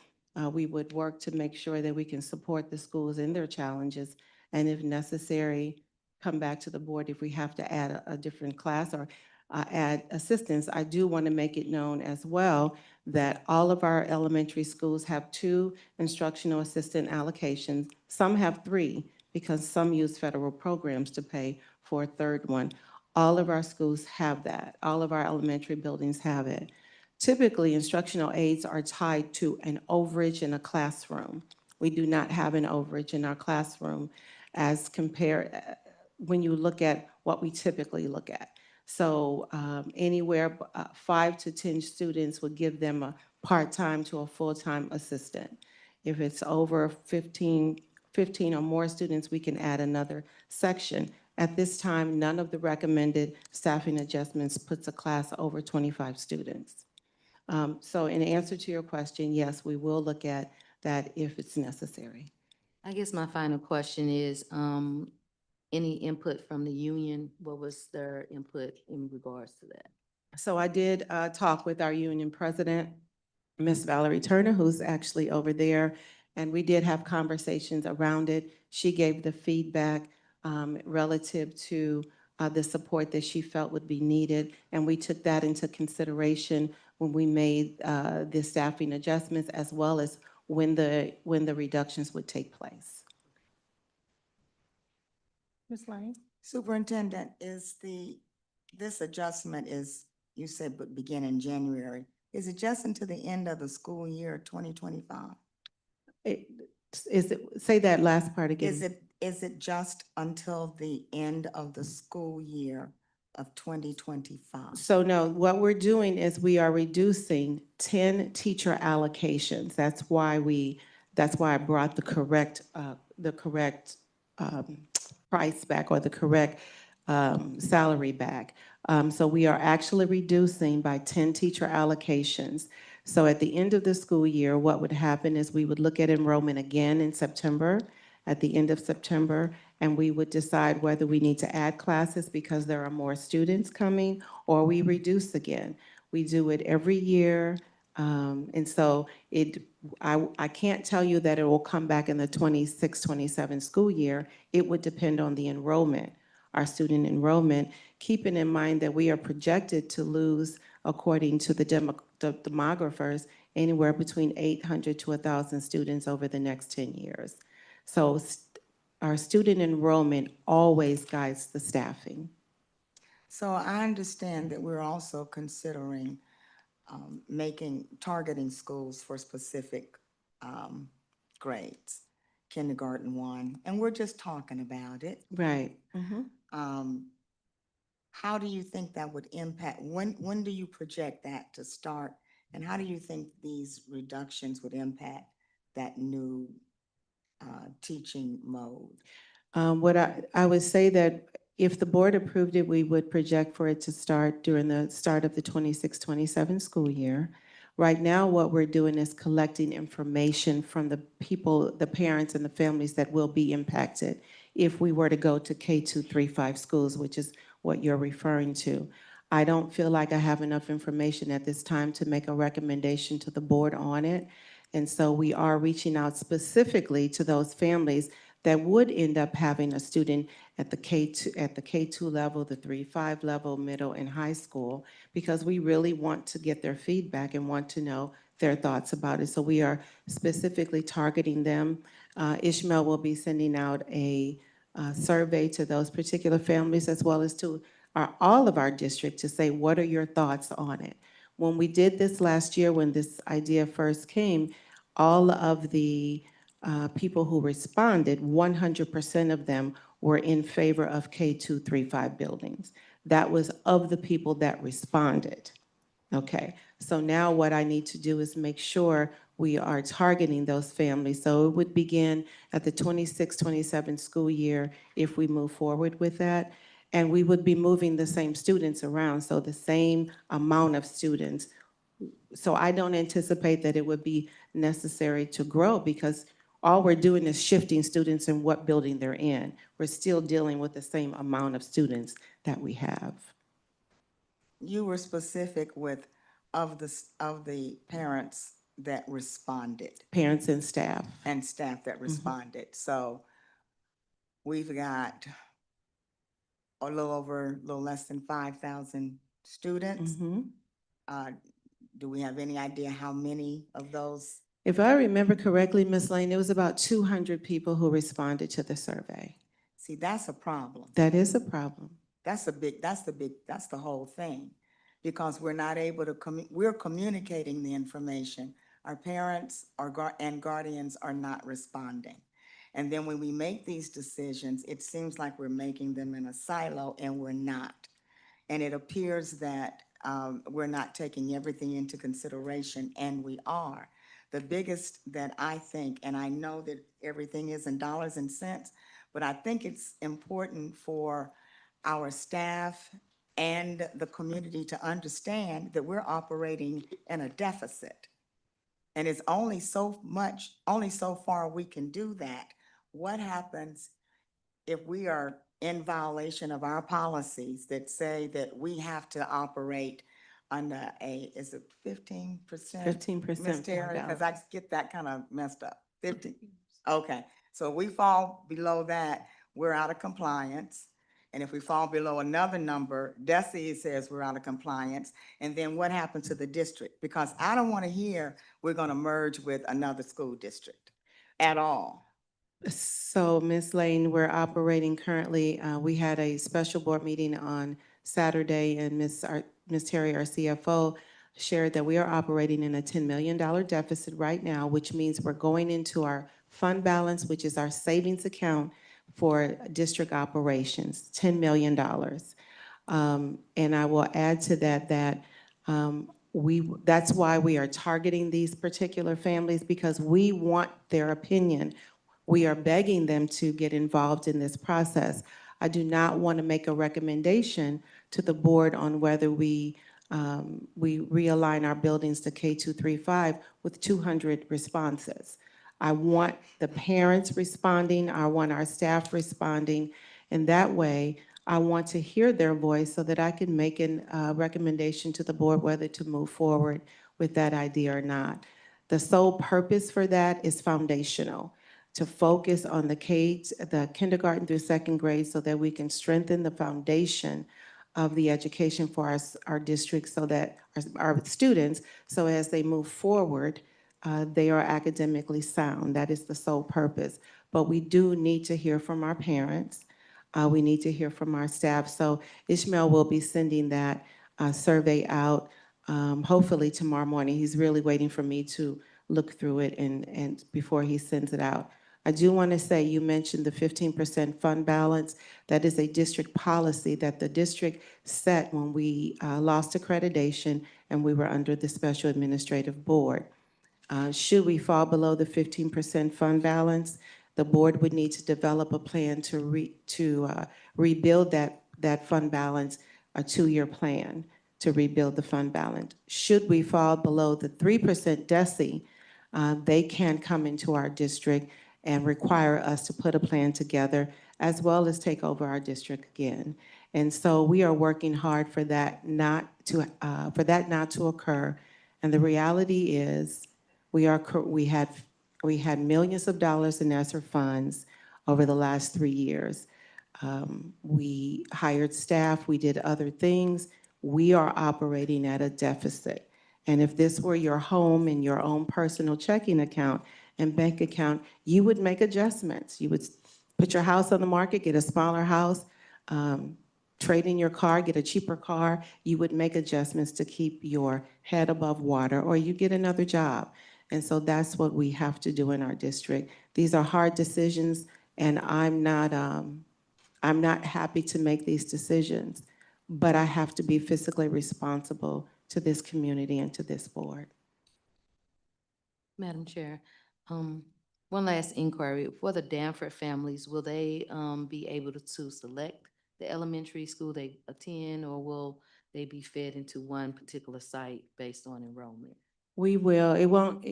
we would work to make sure that we can support the schools in their challenges. And if necessary, come back to the board if we have to add a different class or add assistance. I do want to make it known as well that all of our elementary schools have 2 instructional assistant allocations. Some have 3 because some use federal programs to pay for a third one. All of our schools have that. All of our elementary buildings have it. Typically, instructional aides are tied to an overage in a classroom. We do not have an overage in our classroom as compared when you look at what we typically look at. So anywhere 5 to 10 students would give them a part-time to a full-time assistant. If it's over 15 or more students, we can add another section. At this time, none of the recommended staffing adjustments puts a class over 25 students. So in answer to your question, yes, we will look at that if it's necessary. I guess my final question is, any input from the union? What was their input in regards to that? So I did talk with our union president, Ms. Valerie Turner, who's actually over there, and we did have conversations around it. She gave the feedback relative to the support that she felt would be needed, and we took that into consideration when we made the staffing adjustments as well as when the reductions would take place. Ms. Lane? Superintendent, this adjustment is, you said would begin in January. Is it just until the end of the school year 2025? Say that last part again. Is it just until the end of the school year of 2025? So no, what we're doing is we are reducing 10 teacher allocations. That's why I brought the correct price back or the correct salary back. So we are actually reducing by 10 teacher allocations. So at the end of the school year, what would happen is we would look at enrollment again in September, at the end of September, and we would decide whether we need to add classes because there are more students coming or we reduce again. We do it every year. And so I can't tell you that it will come back in the 26-27 school year. It would depend on the enrollment. our student enrollment, keeping in mind that we are projected to lose, according to the demographers, anywhere between 800 to 1,000 students over the next 10 years. So our student enrollment always guides the staffing. So I understand that we're also considering targeting schools for specific grades, kindergarten 1, and we're just talking about it. Right. How do you think that would impact, when do you project that to start? And how do you think these reductions would impact that new teaching mode? What I would say that if the board approved it, we would project for it to start during the start of the 26-27 school year. Right now, what we're doing is collecting information from the people, the parents and the families that will be impacted if we were to go to K-2, 3, 5 schools, which is what you're referring to. I don't feel like I have enough information at this time to make a recommendation to the board on it. And so we are reaching out specifically to those families that would end up having a student at the K2 level, the 3-5 level, middle and high school, because we really want to get their feedback and want to know their thoughts about it. So we are specifically targeting them. Ishmael will be sending out a survey to those particular families as well as to all of our district to say, what are your thoughts on it? When we did this last year, when this idea first came, all of the people who responded, 100% of them were in favor of K2, 3, 5 buildings. That was of the people that responded. Okay, so now what I need to do is make sure we are targeting those families. So it would begin at the 26-27 school year if we move forward with that. And we would be moving the same students around, so the same amount of students. So I don't anticipate that it would be necessary to grow because all we're doing is shifting students in what building they're in. We're still dealing with the same amount of students that we have. You were specific with of the parents that responded Parents and staff. and staff that responded. So we've got a little less than 5,000 students. Do we have any idea how many of those? If I remember correctly, Ms. Lane, it was about 200 people who responded to the survey. See, that's a problem. That is a problem. That's the whole thing. Because we're not able to, we're communicating the information. Our parents and guardians are not responding. And then when we make these decisions, it seems like we're making them in a silo and we're not. And it appears that we're not taking everything into consideration, and we are. The biggest that I think, and I know that everything is in dollars and cents, but I think it's important for our staff and the community to understand that we're operating in a deficit. And it's only so far we can do that. What happens if we are in violation of our policies that say that we have to operate under is it 15%? 15%. Ms. Terry, because I get that kind of messed up. 50, okay. So if we fall below that, we're out of compliance. And if we fall below another number, DESE says we're out of compliance. And then what happens to the district? Because I don't want to hear we're going to merge with another school district at all. So, Ms. Lane, we're operating currently, we had a special board meeting on Saturday, and Ms. Terry, our CFO, shared that we are operating in a $10 million deficit right now, which means we're going into our fund balance, which is our savings account for district operations, $10 million. And I will add to that that's why we are targeting these particular families, because we want their opinion. We are begging them to get involved in this process. I do not want to make a recommendation to the board on whether we realign our buildings to K2, 3, 5 with 200 responses. I want the parents responding, I want our staff responding, and that way I want to hear their voice so that I can make a recommendation to the board whether to move forward with that idea or not. The sole purpose for that is foundational. to focus on the kindergarten through second grade so that we can strengthen the foundation of the education for our district so that our students, so as they move forward, they are academically sound. That is the sole purpose. But we do need to hear from our parents. We need to hear from our staff. So Ishmael will be sending that survey out hopefully tomorrow morning. He's really waiting for me to look through it and before he sends it out. I do want to say, you mentioned the 15% fund balance. That is a district policy that the district set when we lost accreditation and we were under the special administrative board. Should we fall below the 15% fund balance, the board would need to develop a plan to rebuild that fund balance, a 2-year plan to rebuild the fund balance. Should we fall below the 3% DESI, they can come into our district and require us to put a plan together as well as take over our district again. And so we are working hard for that not to occur. And the reality is we had millions of dollars in ESSER funds over the last 3 years. We hired staff, we did other things. We are operating at a deficit. And if this were your home and your own personal checking account and bank account, you would make adjustments. You would put your house on the market, get a smaller house, trade in your car, get a cheaper car. You would make adjustments to keep your head above water, or you get another job. And so that's what we have to do in our district. These are hard decisions, and I'm not happy to make these decisions, but I have to be fiscally responsible to this community and to this board. Madam Chair, one last inquiry. For the Danforth families, will they be able to select the elementary school they attend, or will they be fed into one particular site based on enrollment? We will. It won't,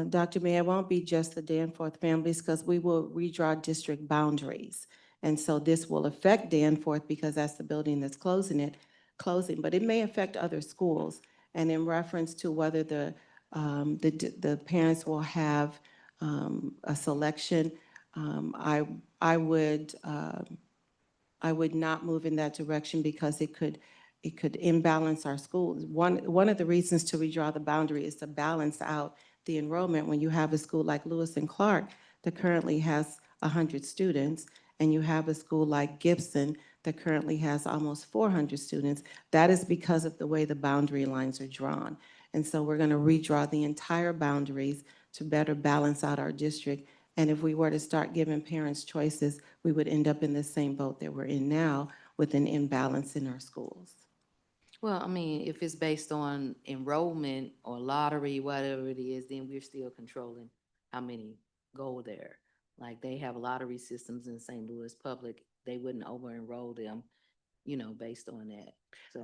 Dr. May, it won't be just the Danforth families because we will redraw district boundaries. And so this will affect Danforth because that's the building that's closing, but it may affect other schools. And in reference to whether the parents will have a selection, I would not move in that direction because it could imbalance our schools. One of the reasons to redraw the boundary is to balance out the enrollment. When you have a school like Lewis and Clark that currently has 100 students, and you have a school like Gibson that currently has almost 400 students, that is because of the way the boundary lines are drawn. And so we're going to redraw the entire boundaries to better balance out our district. And if we were to start giving parents choices, we would end up in the same boat that we're in now with an imbalance in our schools. Well, I mean, if it's based on enrollment or lottery, whatever it is, then we're still controlling how many go there. Like they have lottery systems in St. Louis Public, they wouldn't over-enroll them, based on that.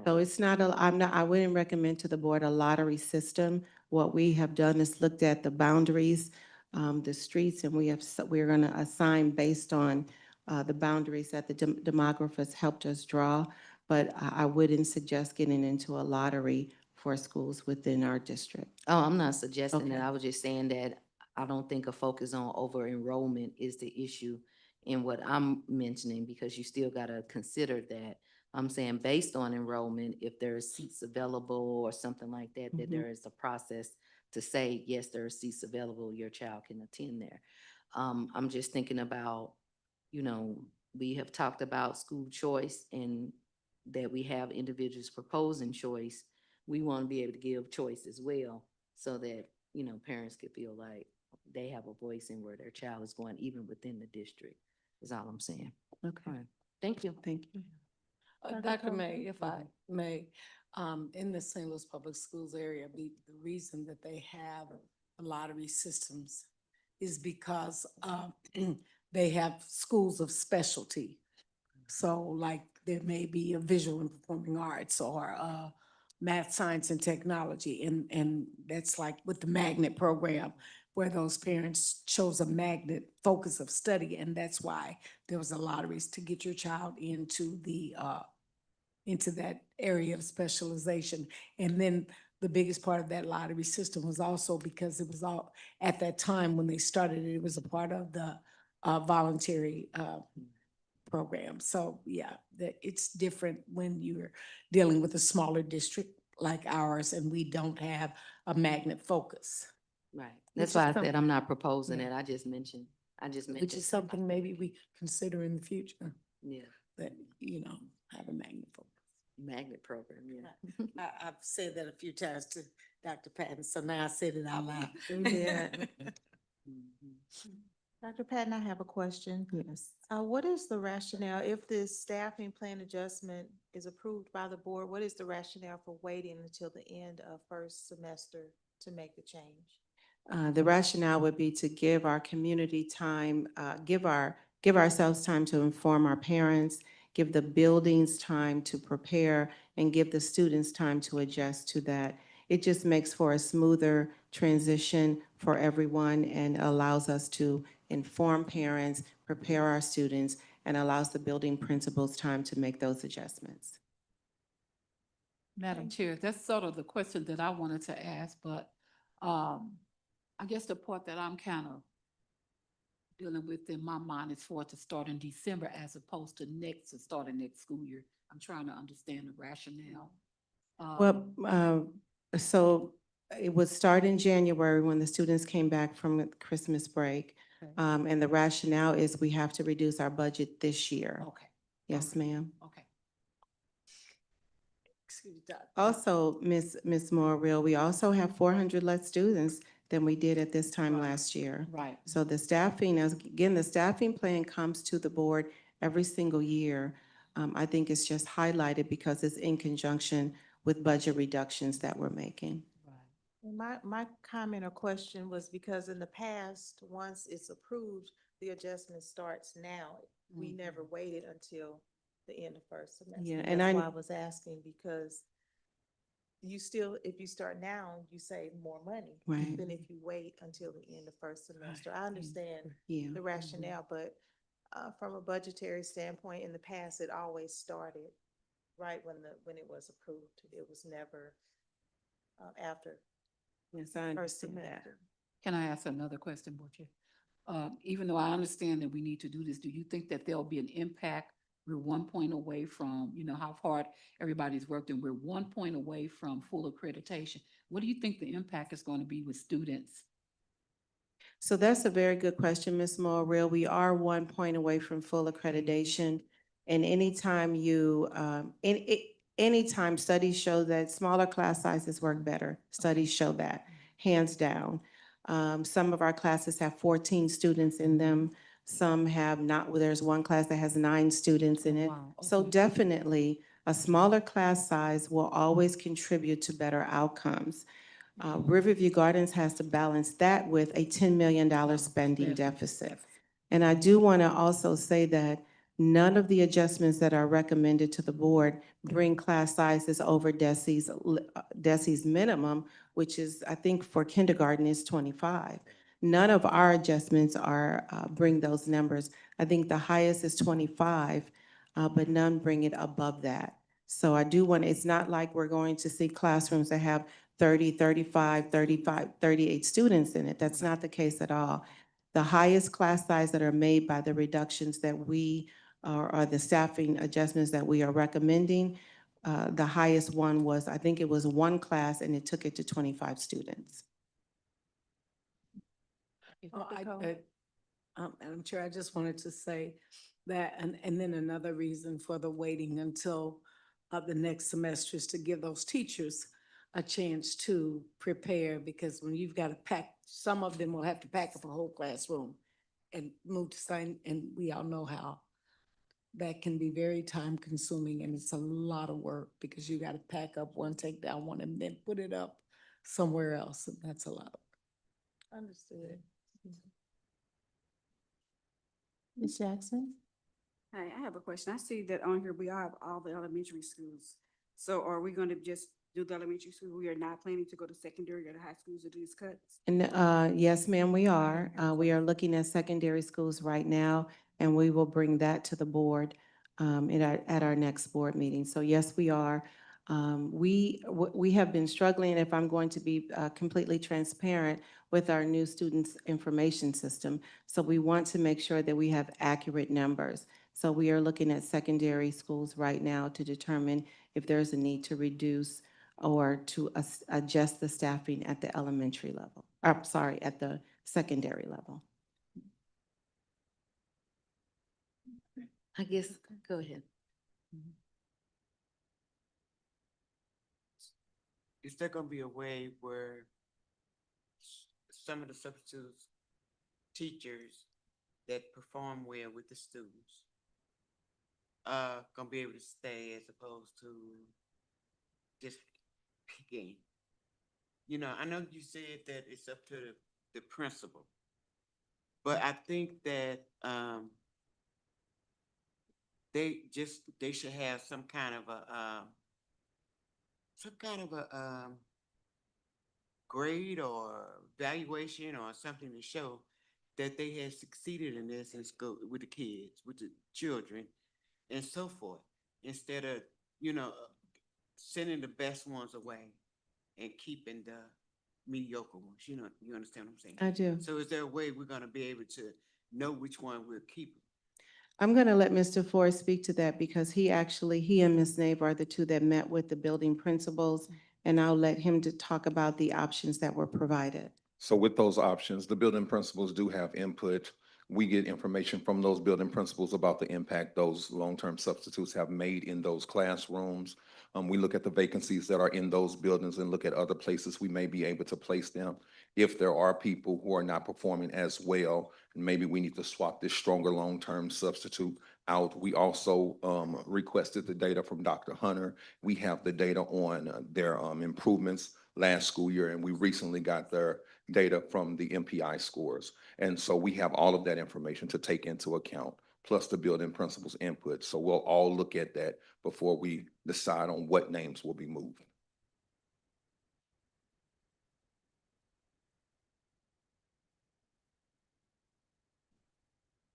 So it's not I wouldn't recommend to the board a lottery system. What we have done is looked at the boundaries, the streets, and we're going to assign based on the boundaries that the demographers helped us draw. But I wouldn't suggest getting into a lottery for schools within our district. Oh, I'm not suggesting that. Okay. I was just saying that I don't think a focus on over enrollment is the issue in what I'm mentioning, because you still gotta consider that. I'm saying based on enrollment, if there are seats available or something like that, that Mhm. there is a process to say, yes, there are seats available, your child can attend there. I'm just thinking about, we have talked about school choice and that we have individuals proposing choice. We want to be able to give choice as well so that, parents could feel like they have a voice in where their child is going, even within the district, is all I'm saying. Okay. All right. Thank you. Thank you. Dr. May, if I may, in the St. Louis Public Schools area, the reason that they have lottery systems is because they have schools of specialty. So like there may be a visual and performing arts or math, science, and technology. And that's like with the magnet program where those parents chose a magnet focus of study. And that's why there was a lotteries to get your child into that area of specialization. And then the biggest part of that lottery system was also because it was all, at that time when they started it, it was a part of the voluntary, program. So, yeah, it's different when you're dealing with a smaller district like ours and we don't have a magnet focus. Right. Which That's why is I said I'm not proposing yeah. it. I just mentioned. Which is something maybe we consider in the future, Yeah, that, have a magnet focus. magnet program, yeah. I've said that a few times to Dr. Patton, so now I said it out loud. We did. Mhm. Dr. Patton, I have a question. Yes. What is the rationale, if this staffing plan adjustment is approved by the board, what is the rationale for waiting until the end of first semester to make the change? The rationale would be to give our community time, give ourselves time to inform our parents, give the buildings time to prepare, and give the students time to adjust to that. It just makes for a smoother transition for everyone and allows us to inform parents, prepare our students, and allows the building principals time to make those adjustments. Madam Chair, that's sort of the question that I wanted to ask, but, I guess the part that I'm kind of dealing with in my mind is for it to start in December as opposed to starting next school year. I'm trying to understand the rationale. Well, so it would start in January when the students came back from Christmas break. Okay. And the rationale is we have to reduce our budget this year. Okay. Yes, Okay. ma'am. Okay. Excuse me, Doc. Also, Ms. Morrill, we also have 400 less students than we did at this time Right. last year. Right. So the staffing, again, the staffing plan comes to the board every single year. I think it's just highlighted because it's in conjunction with budget reductions that we're making. Well, my comment or question was because in the past, once it's approved, the adjustment starts now. We Mhm. never waited until the end of first semester. Yeah, and That's I- why I was asking, because you still, if you start now, you save more money Right. than if you wait until the end of first semester. I understand Yeah. the rationale, but from a budgetary standpoint, in the past, it always started right when it was approved. It was never after Yes, I first understand that. semester. Can I ask another question, Board Chair? Even though I understand that we need to do this, do you think that there'll be an impact? We're 1 point away from, how hard everybody's worked, and we're 1 point away from full accreditation. What do you think the impact is going to be with students? So that's a very good question, Ms. Morrill. We are 1 point away from full accreditation. And anytime studies show that smaller class sizes work better, studies show that, hands down. Some of our classes have 14 students in them. Some have not, well, there's one class that has 9 students in Oh, it. wow. So Okay. definitely, a smaller class size will always contribute to better outcomes. Riverview Gardens has to balance that with a $10 million spending deficit. And I do want to also say that none of the adjustments that are recommended to the board bring class sizes over DESI's minimum, which is, I think for kindergarten is 25. None of our adjustments bring those numbers. I think the highest is 25, but none bring it above that. So I do want, it's not like we're going to see classrooms that have 30, 35, 35, 38 students in it. That's not the case at all. The highest class size that are made by the reductions that we are the staffing adjustments that we are recommending. The highest one was, I think it was one class and it took it to 25 students. Madam Chair, I just wanted to say that, and then another reason for the waiting until the next semester is to give those teachers a chance to prepare, because when you've got to pack, some of them will have to pack up a whole classroom and move to sign, and we all know how that can be very time consuming, and it's a lot of work because you got to pack up one, take down one, and then put it up somewhere else, and that's a lot. Understood. Ms. Jackson? Hi, I have a question. I see that on here, we all have all the elementary schools. So are we gonna just do the elementary school? We are not planning to go to secondary or the high schools to do these cuts? And yes, ma'am, we are. We are looking at secondary schools right now, and we will bring that to the board at our next board meeting. So yes, we are. We have been struggling, if I'm going to be completely transparent, with our new students' information system. So we want to make sure that we have accurate numbers. So we are looking at secondary schools right now to determine if there's a need to reduce or to adjust the staffing at the elementary level, at the secondary level. I guess, go ahead. Is there gonna be a way where some of the substitute teachers that perform well with the students gonna be able to stay as opposed to just picking? You know, I know you said that it's up to the principal, but I think that they should have some kind of a grade or valuation or something to show that they had succeeded in this in school with the kids, with the children, and so forth, instead of, you know, sending the best ones away and keeping the mediocre ones. You know, you understand what I'm saying? I do. So is there a way we're gonna be able to know which one we're keeping? I'm going to let Mr. Ford speak to that because he and Ms. Nave are the two that met with the building principals, and I'll let him to talk about the options that were provided. So with those options, the building principals do have input. We get information from those building principals about the impact those long-term substitutes have made in those classrooms. We look at the vacancies that are in those buildings and look at other places we may be able to place them. If there are people who are not performing as well, maybe we need to swap this stronger long-term substitute out. We also requested the data from Dr. Hunter. We have the data on their improvements last school year, and we recently got their data from the MPI scores. And so we have all of that information to take into account, plus the building principal's input. So we'll all look at that before we decide on what names will be moved.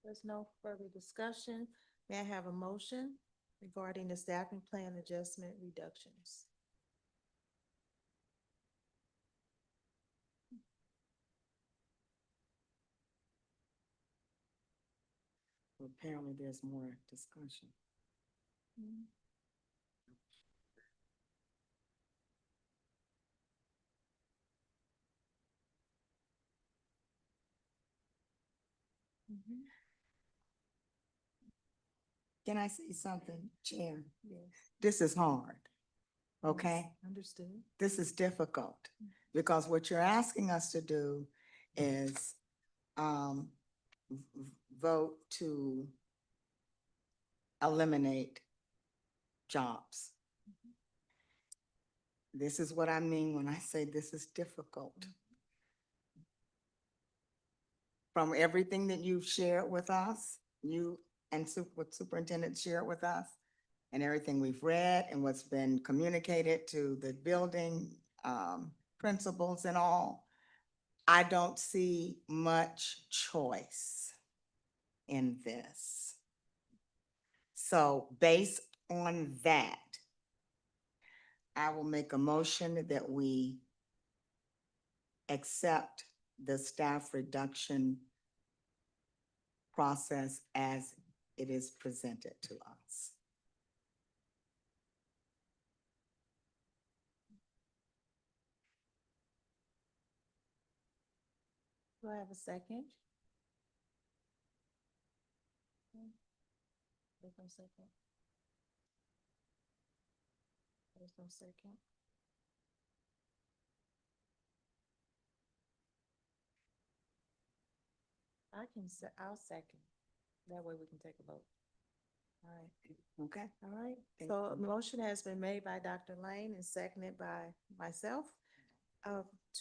There's no further discussion. May I have a motion regarding the staffing plan adjustment reductions? Apparently, there's more discussion. Can I say something, Chair? Yes. This is hard, okay? Understood. This is difficult because what you're asking us to do is vote to eliminate jobs. This is what I mean when I say this is difficult. From everything that you've shared with us, you and what superintendent shared with us, and everything we've read and what's been communicated to the building principals and all, I don't see much choice in this. So based on that, I will make a motion that we accept the staff reduction process as it is presented to us. Do I have a second? There's no second. There's no second. I'll second. That way we can take a vote. All right. Okay? All right, Thank so a you. motion has been made by Dr. Lane and seconded by myself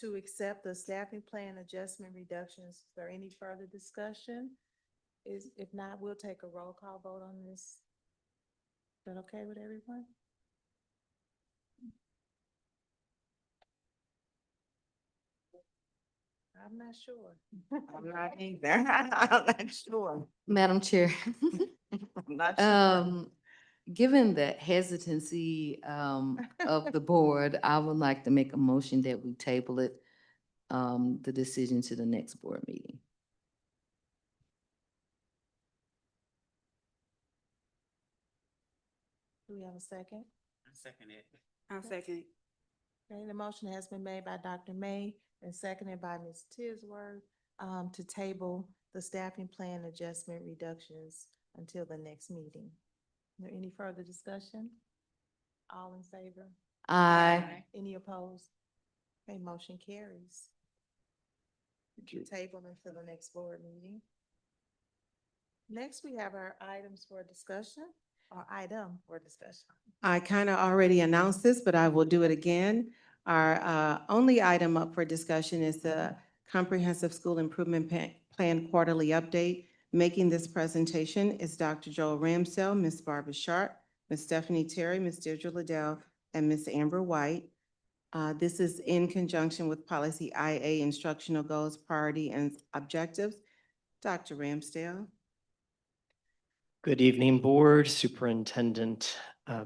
to accept the staffing plan adjustment reductions. Is there any further discussion? If not, we'll take a roll call vote on this. Is that okay with everyone? I'm not sure. I'm not either. I'm not sure. Madam Chair, I'm not sure. Given the hesitancy of the board, I would like to make a motion that we table it, the decision to the next board meeting. Do we have a second? I second it. I'll second. Okay, the motion has been made by Dr. May and seconded by Ms. Tisworth, to table the staffing plan adjustment reductions until the next meeting. Is there any further discussion? All in favor? Aye. Any opposed? Okay, motion carries. Table until the next board meeting. Next, we have our items for discussion, or item for discussion. I kind of already announced this, but I will do it again. Our only item up for discussion is the Comprehensive School Improvement Plan Quarterly Update. Making this presentation is Dr. Joel Ramsdell, Ms. Barbara Sharp, Ms. Stephanie Terry, Ms. Deirdre Liddell, and Ms. Amber White. This is in conjunction with Policy IA Instructional Goals, Priority, and Objectives. Dr. Ramsdale. Good evening, Board, Superintendent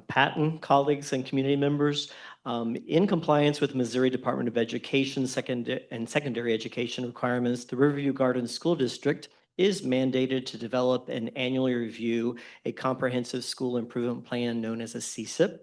Patton, colleagues, and community members. In compliance with Missouri Department of Education secondary education requirements, the Riverview Gardens School District is mandated to develop and annually review a comprehensive school improvement plan known as a CSIP.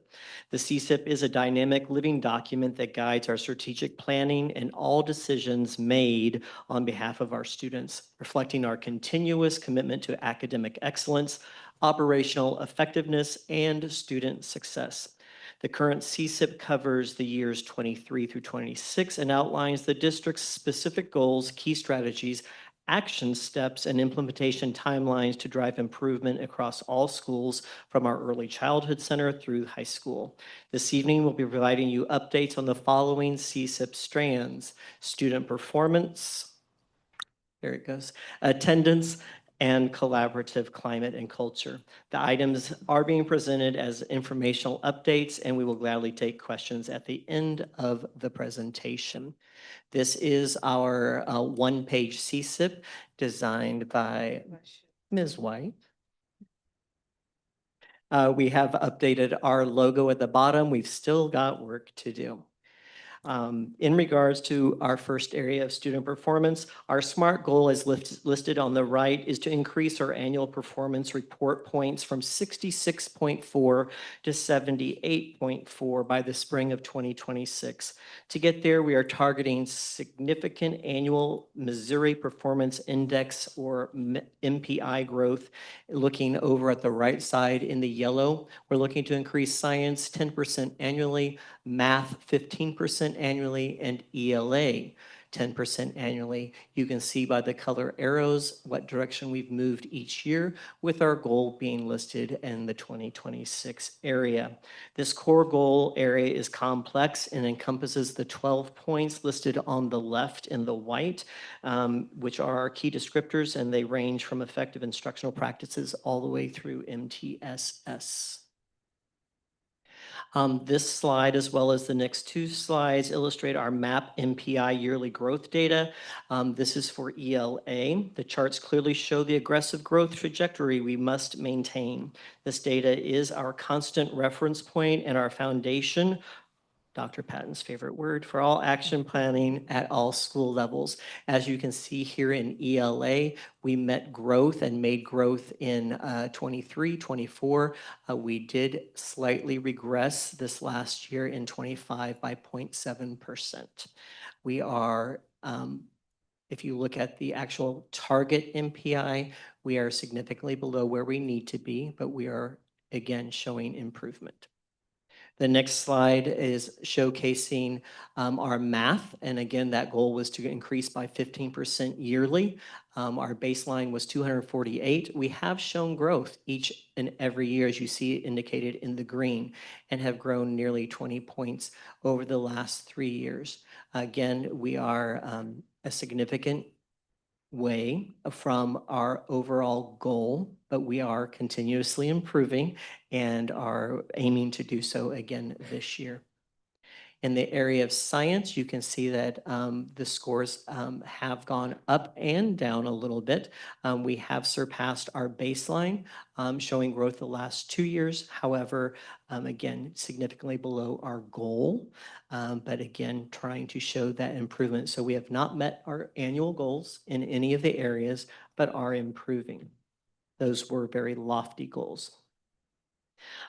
The CSIP is a dynamic living document that guides our strategic planning and all decisions made on behalf of our students, reflecting our continuous commitment to academic excellence, operational effectiveness, and student success. The current CSIP covers the years 23 through 26 and outlines the district's specific goals, key strategies, action steps, and implementation timelines to drive improvement across all schools from our early childhood center through high school. This evening, we'll be providing you updates on the following CSIP strands: student performance, there it goes, attendance, and collaborative climate and culture. The items are being presented as informational updates, and we will gladly take questions at the end of the presentation. This is our one-page CSIP designed by Ms. White. We have updated our logo at the bottom. We've still got work to do. In regards to our first area of student performance, our SMART goal as listed on the right is to increase our annual performance report points from 66.4 to 78.4 by the spring of 2026. To get there, we are targeting significant annual Missouri Performance Index or MPI growth. Looking over at the right side in the yellow, we're looking to increase science 10% annually, math 15% annually, and ELA 10% annually. You can see by the color arrows what direction we've moved each year, with our goal being listed in the 2026 area. This core goal area is complex and encompasses the 12 points listed on the left in the white, which are our key descriptors, and they range from effective instructional practices all the way through MTSS. This slide, as well as the next two slides, illustrate our MAP MPI yearly growth data. This is for ELA. The charts clearly show the aggressive growth trajectory we must maintain. This data is our constant reference point and our foundation, Dr. Patton's favorite word, for all action planning at all school levels. As you can see here in ELA, we met growth and made growth in 23, 24. We did slightly regress this last year in 25 by 0.7%. We are, if you look at the actual target MPI, we are significantly below where we need to be, but we are again showing improvement. The next slide is showcasing our math. And again, that goal was to increase by 15% yearly. Our baseline was 248. We have shown growth each and every year, as you see indicated in the green, and have grown nearly 20 points over the last 3 years. Again, we are a significant way from our overall goal, but we are continuously improving and are aiming to do so again this year. In the area of science, you can see that the scores have gone up and down a little bit. We have surpassed our baseline, showing growth the last 2 years. However, again, significantly below our goal, but again, trying to show that improvement. So we have not met our annual goals in any of the areas, but are improving. Those were very lofty goals.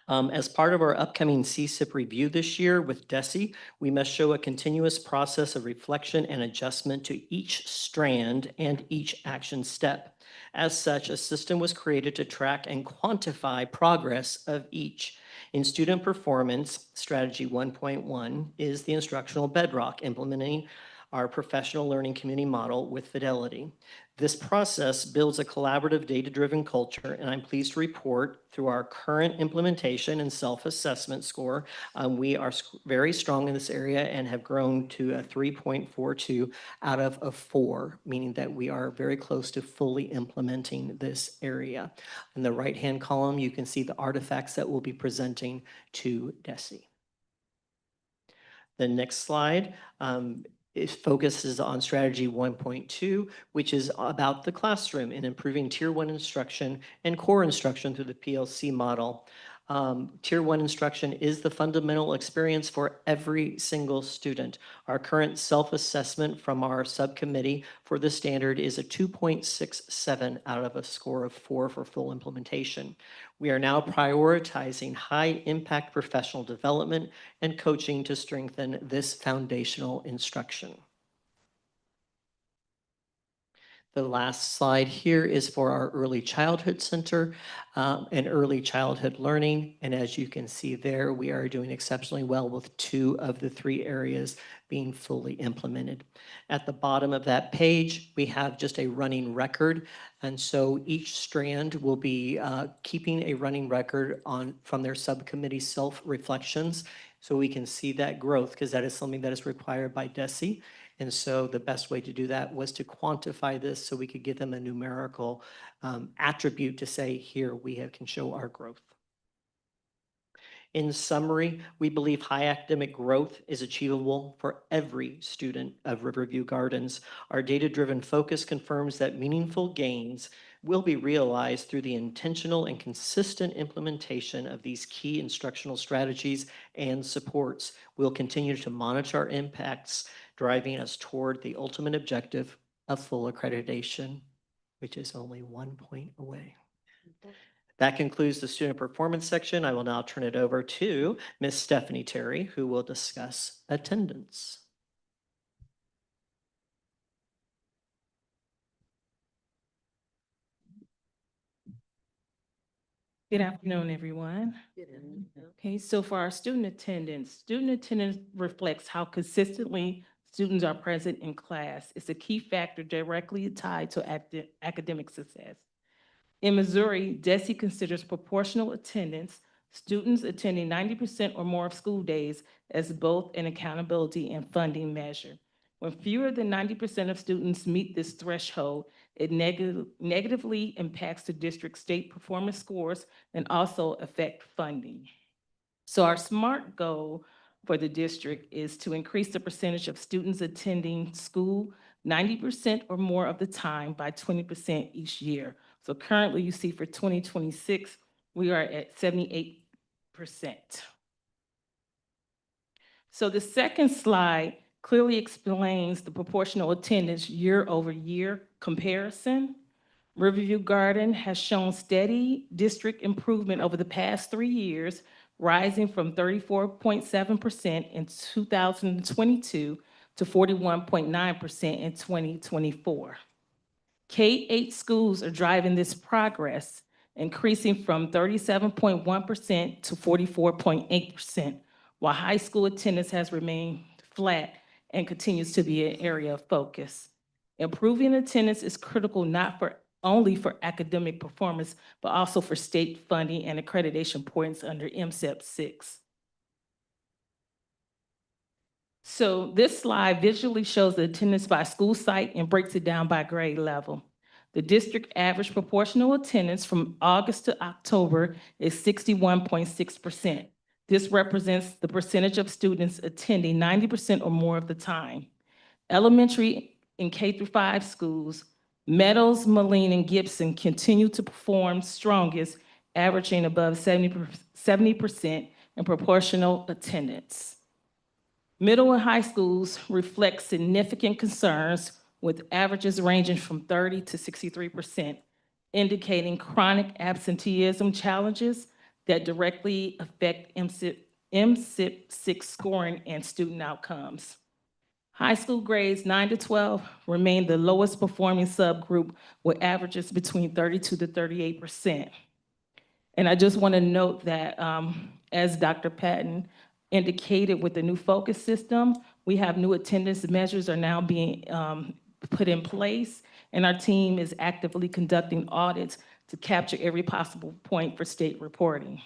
As part of our upcoming CSIP review this year with DESE, we must show a continuous process of reflection and adjustment to each strand and each action step. As such, a system was created to track and quantify progress of each. In student performance, strategy 1.1 is the instructional bedrock, implementing our professional learning community model with fidelity. This process builds a collaborative, data-driven culture, and I'm pleased to report through our current implementation and self-assessment score, we are very strong in this area and have grown to a 3.42 out of a 4, meaning that we are very close to fully implementing this area. In the right-hand column, you can see the artifacts that we'll be presenting to DESE. The next slide it focuses on strategy 1.2, which is about the classroom and improving tier 1 instruction and core instruction through the PLC model. Tier 1 instruction is the fundamental experience for every single student. Our current self-assessment from our subcommittee for the standard is a 2.67 out of a score of 4 for full implementation. We are now prioritizing high-impact professional development and coaching to strengthen this foundational instruction. The last slide here is for our Early Childhood Center and Early Childhood Learning. And as you can see there, we are doing exceptionally well with 2 of the 3 areas being fully implemented. At the bottom of that page, we have just a running record. And so each strand will be keeping a running record from their subcommittee self-reflections. So we can see that growth because that is something that is required by DESE. And so the best way to do that was to quantify this so we could give them a numerical attribute to say, here we can show our growth. In summary, we believe high academic growth is achievable for every student of Riverview Gardens. Our data-driven focus confirms that meaningful gains will be realized through the intentional and consistent implementation of these key instructional strategies and supports. We'll continue to monitor our impacts, driving us toward the ultimate objective of full accreditation, which is only 1 point away. That concludes the student performance section. I will now turn it over to Ms. Stephanie Terry, who will discuss attendance. Good afternoon, everyone. Okay, so for our student attendance reflects how consistently students are present in class. It's a key factor directly tied to academic success. In Missouri, DESE considers proportional attendance, students attending 90% or more of school days, as both an accountability and funding measure. When fewer than 90% of students meet this threshold, it negatively impacts the district's state performance scores and also affect funding. So our SMART goal for the district is to increase the percentage of students attending school 90% or more of the time by 20% each year. So currently you see for 2026, we are at 78%. So the second slide clearly explains the proportional attendance year-over-year comparison. Riverview Garden has shown steady district improvement over the past 3 years, rising from 34.7% in 2022 to 41.9% in 2024. K-8 schools are driving this progress, increasing from 37.1% to 44.8%, while high school attendance has remained flat and continues to be an area of focus. Improving attendance is critical not only for academic performance, but also for state funding and accreditation points under MSEP 6. So this slide visually shows the attendance by school site and breaks it down by grade level. The district average proportional attendance from August to October is 61.6%. This represents the percentage of students attending 90% or more of the time. Elementary and K through 5 schools, Meadows, Moline, and Gibson continue to perform strongest, averaging above 70% in proportional attendance. Middle and high schools reflect significant concerns with averages ranging from 30 to 63%, indicating chronic absenteeism challenges that directly affect MSIP 6 scoring and student outcomes. High school grades 9 to 12 remain the lowest performing subgroup with averages between 32 to 38%. And I just want to note that, as Dr. Patton indicated, with the new focus system, we have new attendance measures are now being put in place, and our team is actively conducting audits to capture every possible point for state reporting.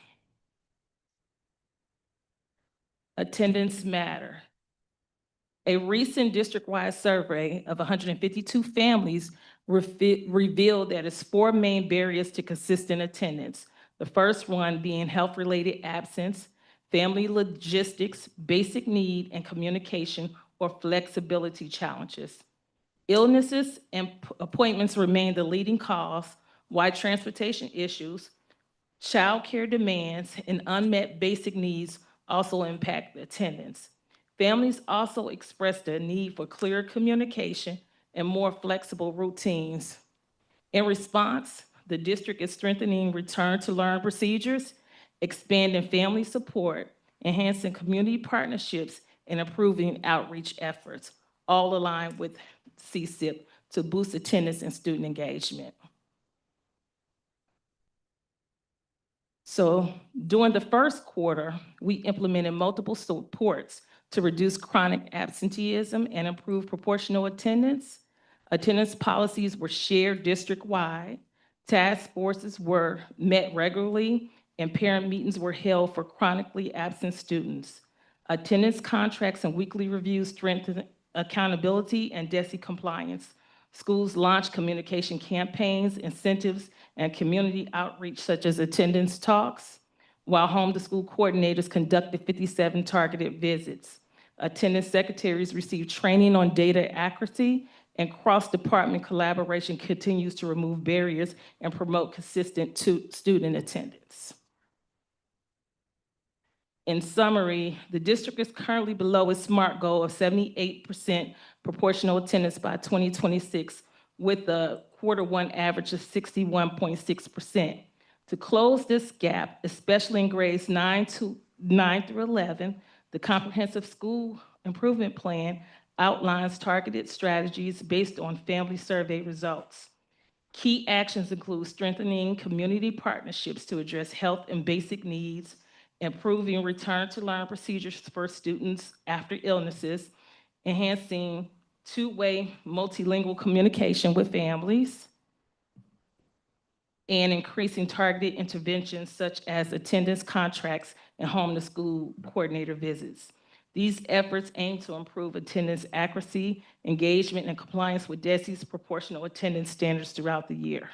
Attendance matter. A recent district-wide survey of 152 families revealed that it's 4 main barriers to consistent attendance. The first one being health-related absence, family logistics, basic need, and communication or flexibility challenges. Illnesses and appointments remain the leading cause, while transportation issues, childcare demands, and unmet basic needs also impact attendance. Families also expressed a need for clearer communication and more flexible routines. In response, the district is strengthening return to learn procedures, expanding family support, enhancing community partnerships, and improving outreach efforts, all aligned with CSIP to boost attendance and student engagement. So during the first quarter, we implemented multiple supports to reduce chronic absenteeism and improve proportional attendance. Attendance policies were shared district-wide. Task forces were met regularly, and parent meetings were held for chronically absent students. Attendance contracts and weekly reviews strengthened accountability and DESE compliance. Schools launched communication campaigns, incentives, and community outreach such as attendance talks, while home-to-school coordinators conducted 57 targeted visits. Attendance secretaries received training on data accuracy, and cross-department collaboration continues to remove barriers and promote consistent student attendance. In summary, the district is currently below its SMART goal of 78% proportional attendance by 2026, with a Q1 average of 61.6%. To close this gap, especially in grades 9 through 11, the Comprehensive School Improvement Plan outlines targeted strategies based on family survey results. Key actions include strengthening community partnerships to address health and basic needs, improving return to learn procedures for students after illnesses, enhancing two-way multilingual communication with families, and increasing targeted interventions such as attendance contracts and home-to-school coordinator visits. These efforts aim to improve attendance accuracy, engagement, and compliance with DESE's proportional attendance standards throughout the year.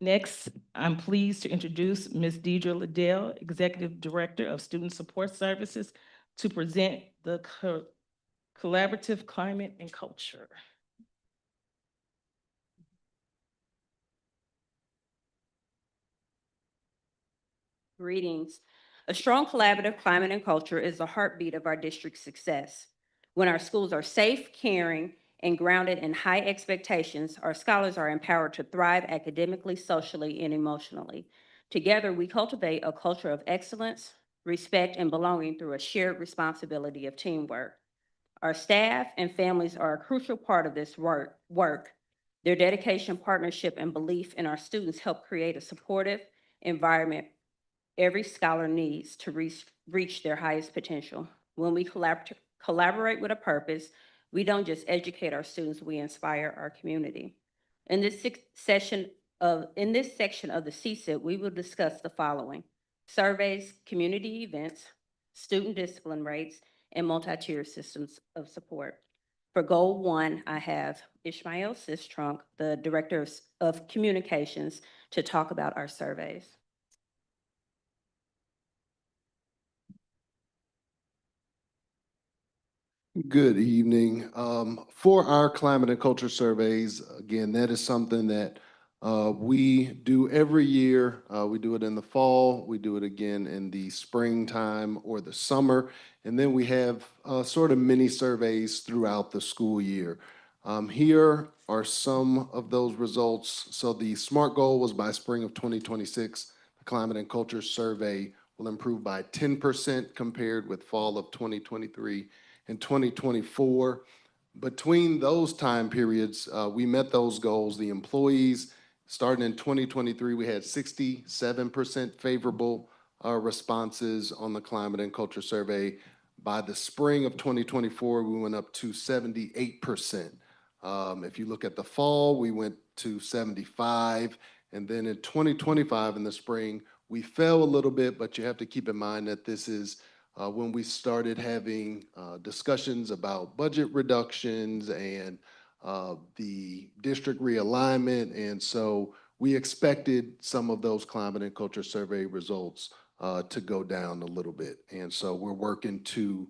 Next, I'm pleased to introduce Ms. Deidre Liddell, Executive Director of Student Support Services, to present the Collaborative Climate and Culture. Greetings. A strong collaborative climate and culture is the heartbeat of our district's success. When our schools are safe, caring, and grounded in high expectations, our scholars are empowered to thrive academically, socially, and emotionally. Together, we cultivate a culture of excellence, respect, and belonging through a shared responsibility of teamwork. Our staff and families are a crucial part of this work. Their dedication, partnership, and belief in our students help create a supportive environment every scholar needs to reach their highest potential. When we collaborate with a purpose, we don't just educate our students, we inspire our community. In this section of the CSIP, we will discuss the following: surveys, community events, student discipline rates, and multi-tier systems of support. For goal 1, I have Ishmael Sistrunk, the Director of Communications, to talk about our surveys. Good evening. For our climate and culture surveys, again, that is something that we do every year. We do it in the fall, we do it again in the springtime or the summer, and then we have sort of mini surveys throughout the school year. Here are some of those results. So the SMART goal was by spring of 2026. The climate and culture survey will improve by 10% compared with fall of 2023 and 2024. Between those time periods, we met those goals. The employees, starting in 2023, we had 67% favorable responses on the climate and culture survey. By the spring of 2024, we went up to 78%. If you look at the fall, we went to 75. And then in 2025, in the spring, we fell a little bit, but you have to keep in mind that this is when we started having discussions about budget reductions and the district realignment. And so we expected some of those climate and culture survey results to go down a little bit. And so we're working to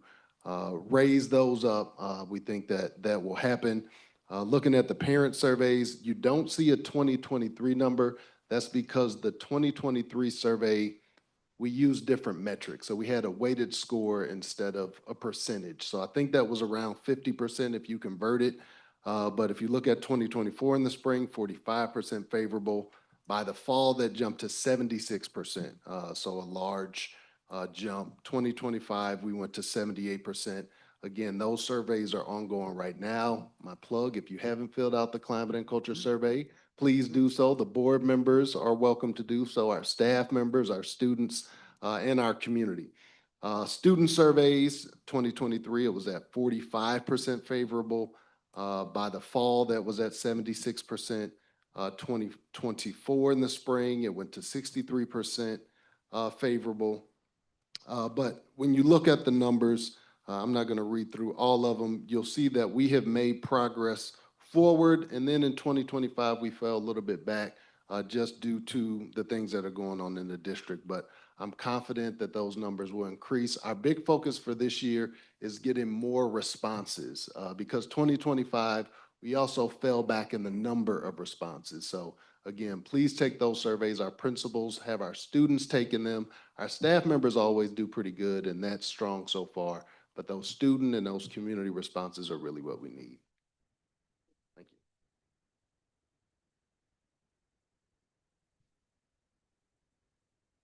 raise those up. We think that that will happen. Looking at the parent surveys, you don't see a 2023 number. That's because the 2023 survey, we use different metrics. So we had a weighted score instead of a percentage. So I think that was around 50% if you convert it. But if you look at 2024 in the spring, 45% favorable. By the fall, that jumped to 76%. So a large jump. 2025, we went to 78%. Again, those surveys are ongoing right now. My plug, if you haven't filled out the climate and culture survey, please do so. The board members are welcome to do so, our staff members, our students, and our community. Student surveys, 2023, it was at 45% favorable. By the fall, that was at 76%. 2024 in the spring, it went to 63% favorable. But when you look at the numbers, I'm not going to read through all of them. You'll see that we have made progress forward. And then in 2025, we fell a little bit back just due to the things that are going on in the district. But I'm confident that those numbers will increase. Our big focus for this year is getting more responses because 2025, we also fell back in the number of responses. So again, please take those surveys. Our principals have our students taking them. Our staff members always do pretty good, and that's strong so far. But those student and those community responses are really what we need. Thank you.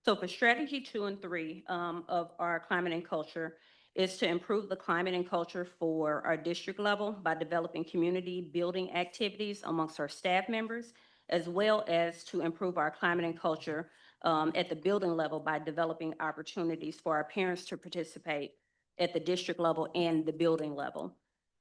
So for strategy 2 and 3 of our climate and culture is to improve the climate and culture for our district level by developing community building activities amongst our staff members, as well as to improve our climate and culture at the building level by developing opportunities for our parents to participate at the district level and the building level.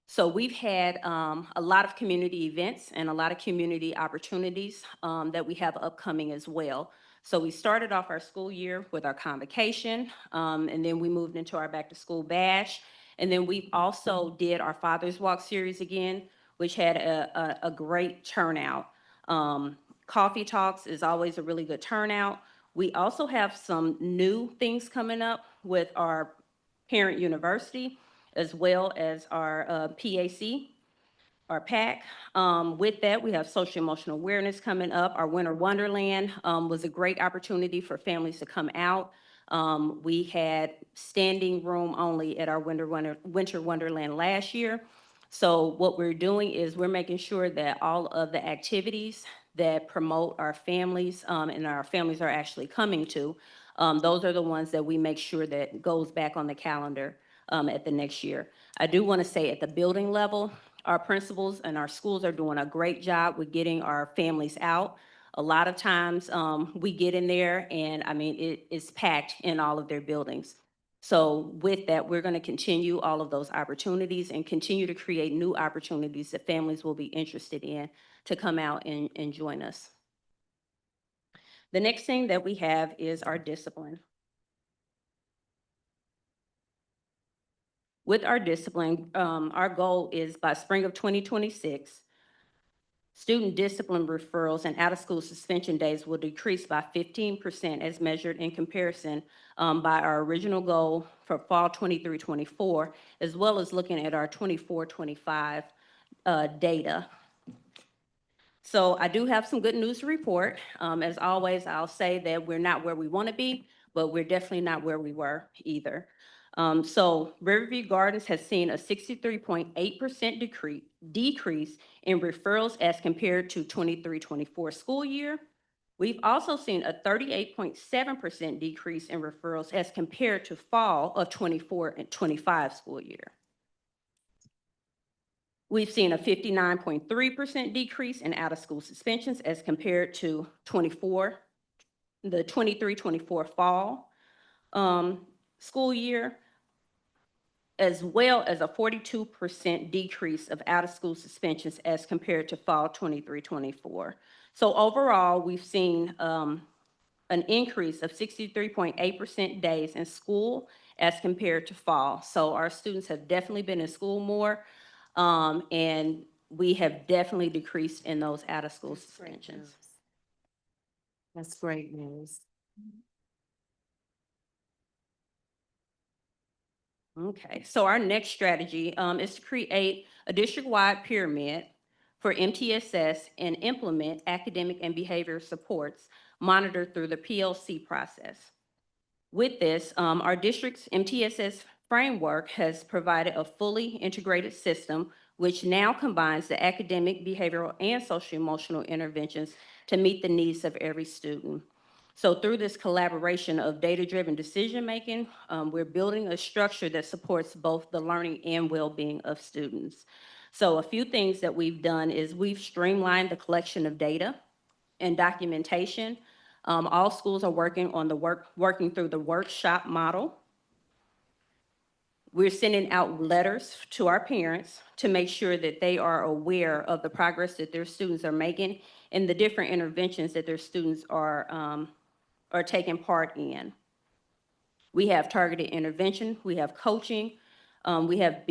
So we've had a lot of community events and a lot of community opportunities that we have upcoming as well. So we started off our school year with our convocation, and then we moved into our back to school bash. And then we also did our Father's Walk series again, which had a great turnout. Coffee Talks is always a really good turnout. We also have some new things coming up with our parent university, as well as our PAC, our PAC. With that, we have social emotional awareness coming up. Our Winter Wonderland was a great opportunity for families to come out. We had standing room only at our Winter Wonderland last year. So what we're doing is we're making sure that all of the activities that promote our families and our families are actually coming to, those are the ones that we make sure that goes back on the calendar at the next year. I do want to say at the building level, our principals and our schools are doing a great job with getting our families out. A lot of times we get in there and I mean, it is packed in all of their buildings. So with that, we're going to continue all of those opportunities and continue to create new opportunities that families will be interested in to come out and join us. The next thing that we have is our discipline. With our discipline, our goal is by spring of 2026 Student discipline referrals and out-of-school suspension days will decrease by 15% as measured in comparison by our original goal for fall 23-24, as well as looking at our 24-25 data. So I do have some good news to report. As always, I'll say that we're not where we want to be, but we're definitely not where we were either. So Riverview Gardens has seen a 63.8% decrease in referrals as compared to 23-24 school year. We've also seen a 38.7% decrease in referrals as compared to fall of 24 and 25 school year. We've seen a 59.3% decrease in out-of-school suspensions as compared to the 23-24 fall school year, as well as a 42% decrease of out-of-school suspensions as compared to fall 23-24. So overall, we've seen an increase of 63.8% days in school as compared to fall. So our students have definitely been in school more, and we have definitely decreased in those out-of-school suspensions. That's great news. Okay, so our next strategy is to create a district-wide pyramid for MTSS and implement academic and behavior supports monitored through the PLC process. With this, our district's MTSS framework has provided a fully integrated system which now combines the academic, behavioral, and social-emotional interventions to meet the needs of every student. So through this collaboration of data-driven decision-making, we're building a structure that supports both the learning and well-being of students. So a few things that we've done is we've streamlined the collection of data and documentation. All schools are working through the workshop model. We're sending out letters to our parents to make sure that they are aware of the progress that their students are making and the different interventions that their students are taking part in. We have targeted intervention, we have coaching, we have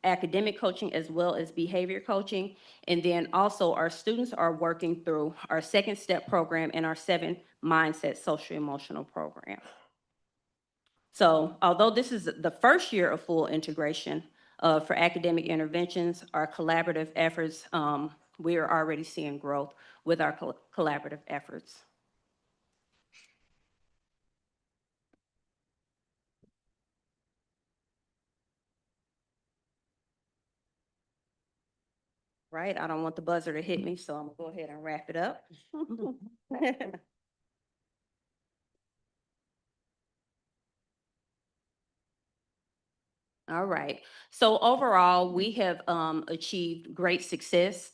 academic coaching as well as behavior coaching. And then also our students are working through our second step program and our 7 mindset social emotional program. So although this is the first year of full integration for academic interventions, our collaborative efforts, we are already seeing growth with our collaborative efforts. Right, I don't want the buzzer to hit me, so I'm gonna go ahead and wrap it up. All right, so overall, we have achieved great success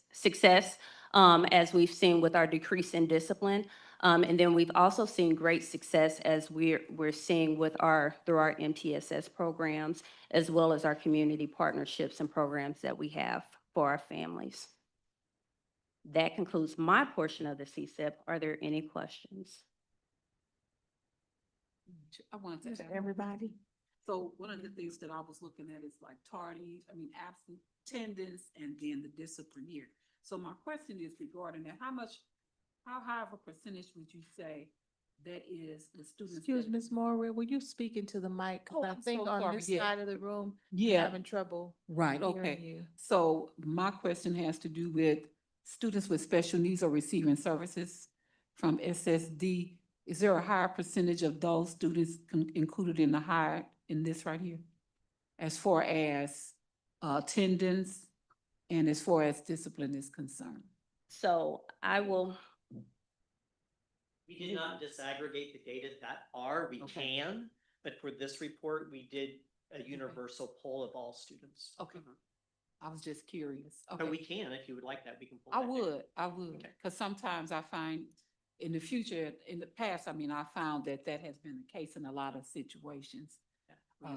as we've seen with our decrease in discipline. And then we've also seen great success as we're seeing through our MTSS programs, as well as our community partnerships and programs that we have for our families. That concludes my portion of the CSIP. Are there any questions? I wanted to ask. Everybody? So one of the things that I was looking at is like absent attendance and then the discipline here. So my question is regarding that, how high of a percentage would you say that is the students? Excuse Ms. Moore, were you speaking to the mic? 'Cause Oh, I I'm think so on sorry, this yeah. side of the room, Yeah. having trouble Right, hearing okay. you. So my question has to do with students with special needs or receiving services from SSD. Is there a higher percentage of those students included in this right here? As far as attendance and as far as discipline is concerned? So I will, We did not disaggregate the data that are, we Okay. can, but for this report, we did a universal poll of all students. Okay. I was just curious. But we Okay. can, if you would like that, we can pull I that data. would, Okay. because sometimes I find in the future, in the past, I found that has been the case in a lot of situations.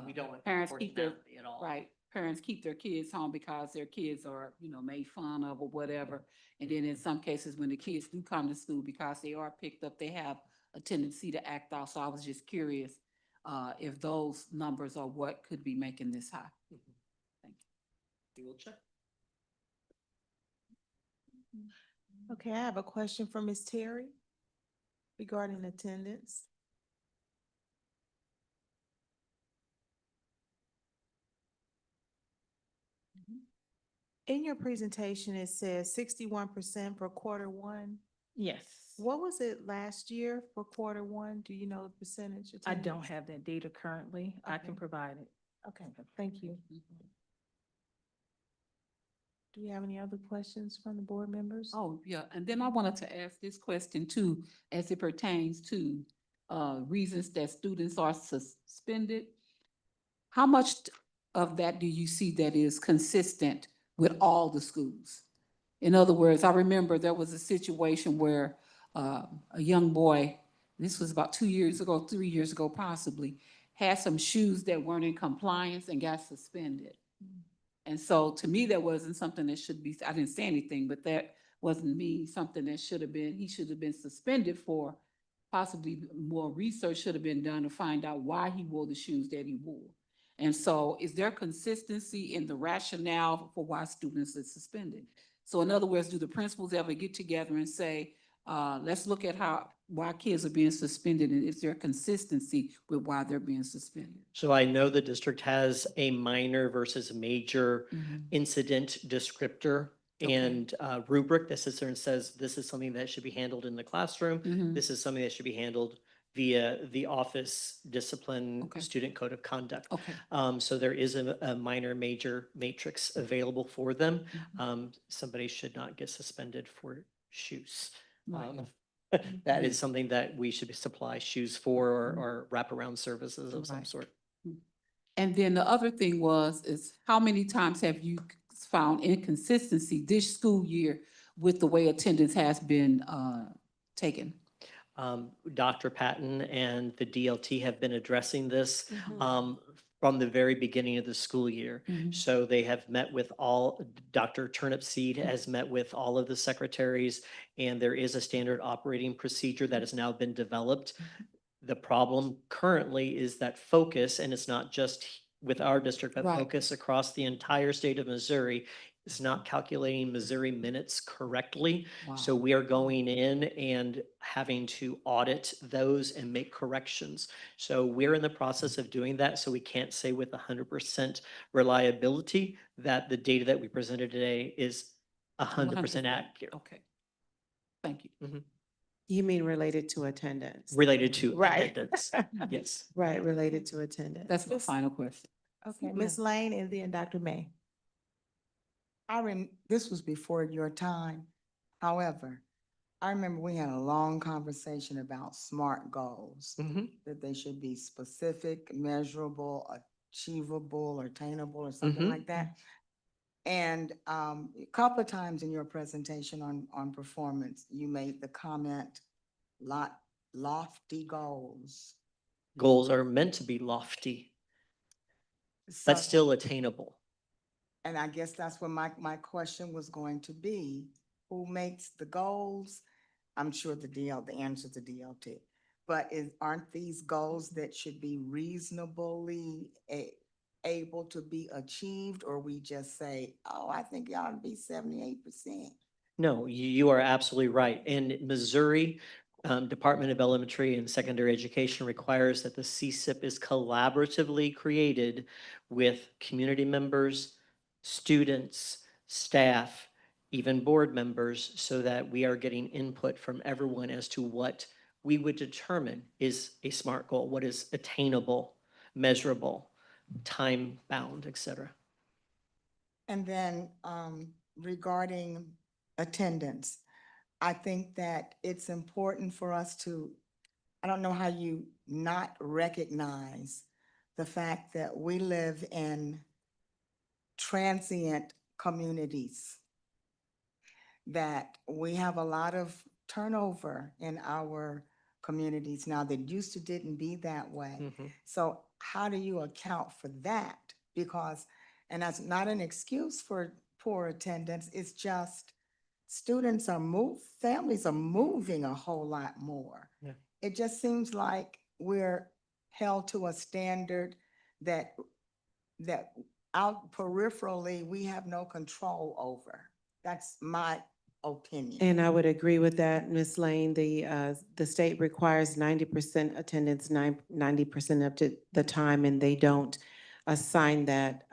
We don't want Parents keep their, proportionality at all. right, parents keep their kids home because their kids are, made fun of or whatever. And then in some cases, when the kids do come to school, because they are picked up, they have a tendency to act out. So I was just curious if those numbers are what could be making this high. Thank you. We will check. Okay, I have a question for Ms. Terry regarding attendance. In your presentation, it says 61% for quarter one. Yes. What was it last year for quarter one? Do you know the percentage? I don't attendance? have that data currently. I can Okay. provide it. Okay, thank you. Do we have any other questions from the board members? Oh, yeah, and then I wanted to ask this question too, as it pertains to reasons that students are suspended. How much of that do you see that is consistent with all the schools? In other words, I remember there was a situation where a young boy, this was about 2 years ago, 3 years ago possibly, had some shoes that weren't in compliance and got suspended. And so to me, that wasn't something that should be, I didn't say anything, but that wasn't me, something that should have been, he should have been suspended for. Possibly more research should have been done to find out why he wore the shoes that he wore. And so is there consistency in the rationale for why students are suspended? So in other words, do the principals ever get together and say, let's look at why kids are being suspended, and is there consistency with why they're being suspended? So I know the district has a minor versus major incident descriptor Okay. and rubric that sits there and says, this is something that should be handled in the classroom. Mhm. This is something that should be handled via the office discipline, Okay. student code of conduct. Okay. So there is a minor, major matrix available for them. Mhm. Somebody should not get suspended for shoes. Right. That is something that we should supply shoes for or wraparound services of some Right. sort. And then the other thing is how many times have you found inconsistency this school year with the way attendance has been taken? Dr. Patton and the DLT have been addressing this Mhm. from the very beginning of the school year. Mhm. So they have met with Dr. Turnipseed has met with all of the secretaries, and there is a standard operating procedure that has now been developed. The problem currently is that focus, and it's not just with our district, but Right. focus across the entire state of Missouri is not calculating Missouri minutes correctly. So Wow. we are going in and having to audit those and make corrections. So we're in the process of doing that. So we can't say with 100% reliability that the data that we presented today is 100% accurate. Okay. Thank you. You mean related to attendance? Related to Right. attendance. Yes. Right, related to attendance. That's my final question. Okay, Ms. Lane and then Dr. May. This was before your time. However, I remember we had a long conversation about SMART goals, that they should be specific, measurable, achievable, or attainable, or something Mhm. like that. And a couple of times in your presentation on performance, you made the comment, lofty goals. Goals are meant to be lofty, but So- still attainable. And I guess that's what my question was going to be. Who makes the goals? I'm sure the answer is the DLT. But aren't these goals that should be reasonably able to be achieved? Or we just say, oh, I think you ought to be 78%. No, you are absolutely right. In Missouri, Department of Elementary and Secondary Education requires that the CSIP is collaboratively created with community members, students, staff, even board members, so that we are getting input from everyone as to what we would determine is a SMART goal, what is attainable, measurable, time-bound, et cetera. And then regarding attendance, I think that it's important for us to, I don't know how you not recognize the fact that we live in transient communities, that we have a lot of turnover in our communities now that used to didn't be that way. So how do you account for that? Because, and that's not an excuse for poor attendance, it's just families are moving a whole lot more. Yeah. It just seems like we're held to a standard that out peripherally, we have no control over. That's my opinion. And I would agree with that, Ms. Lane. The state requires 90% attendance, 90% of the time, and they don't assign that,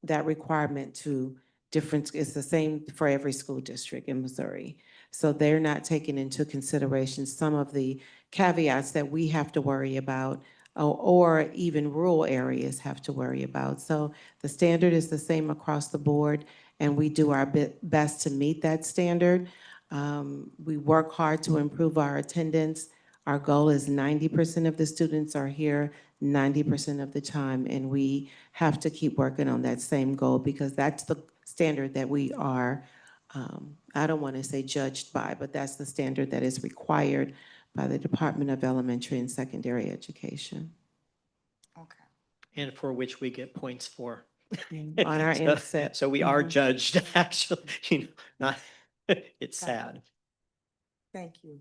that requirement to different, it's the same for every school district in Missouri. So they're not taking into consideration some of the caveats that we have to worry about, or even rural areas have to worry about. So the standard is the same across the board, and we do our best to meet that standard. We work hard to improve our attendance. Our goal is 90% of the students are here 90% of the time, and we have to keep working on that same goal because that's the standard that we are, I don't want to say judged by, but that's the standard that is required by the Department of Elementary and Secondary Education. Okay. And for which we get points for. On our So- inset. So we are Mhm. judged, actually, not, it's sad. Thank you.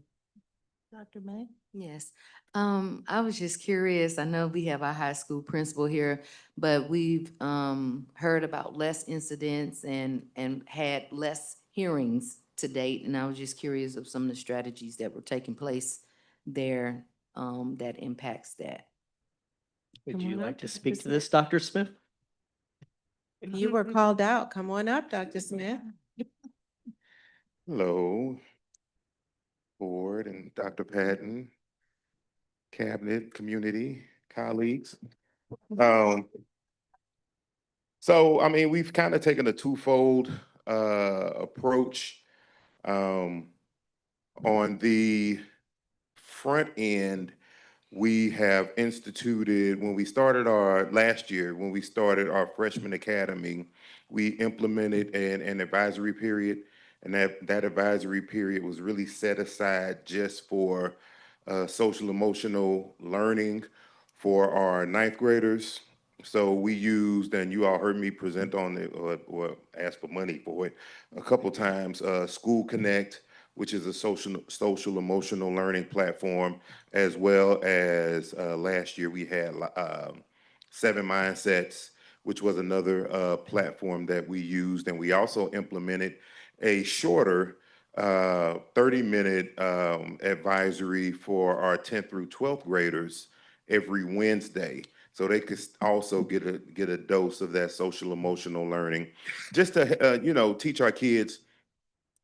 Dr. May? Yes, I was just curious, I know we have our high school principal here, but we've, heard about less incidents and had less hearings to date, and I was just curious of some of the strategies that were taking place there, that impacts that. Would Come you on like up, to Dr. speak to Smith. this, Dr. Smith? You were called out. Come on up, Dr. Smith. Hello, board and Dr. Patton, cabinet, community, colleagues. So, I mean, we've kind of taken a twofold approach. On the front end, we have instituted, when we started our, last year, when we started our freshman academy, we implemented an advisory period. And that advisory period was really set aside just for social emotional learning for our ninth graders. So we used, and you all heard me present on it or ask for money for it a couple times, School Connect, which is a social emotional learning platform, as well as last year we had 7 Mindsets, which was another platform that we used, and we also implemented a shorter 30-minute advisory for our 10th through 12th graders every Wednesday, so they could also get a dose of that social emotional learning, just to teach our kids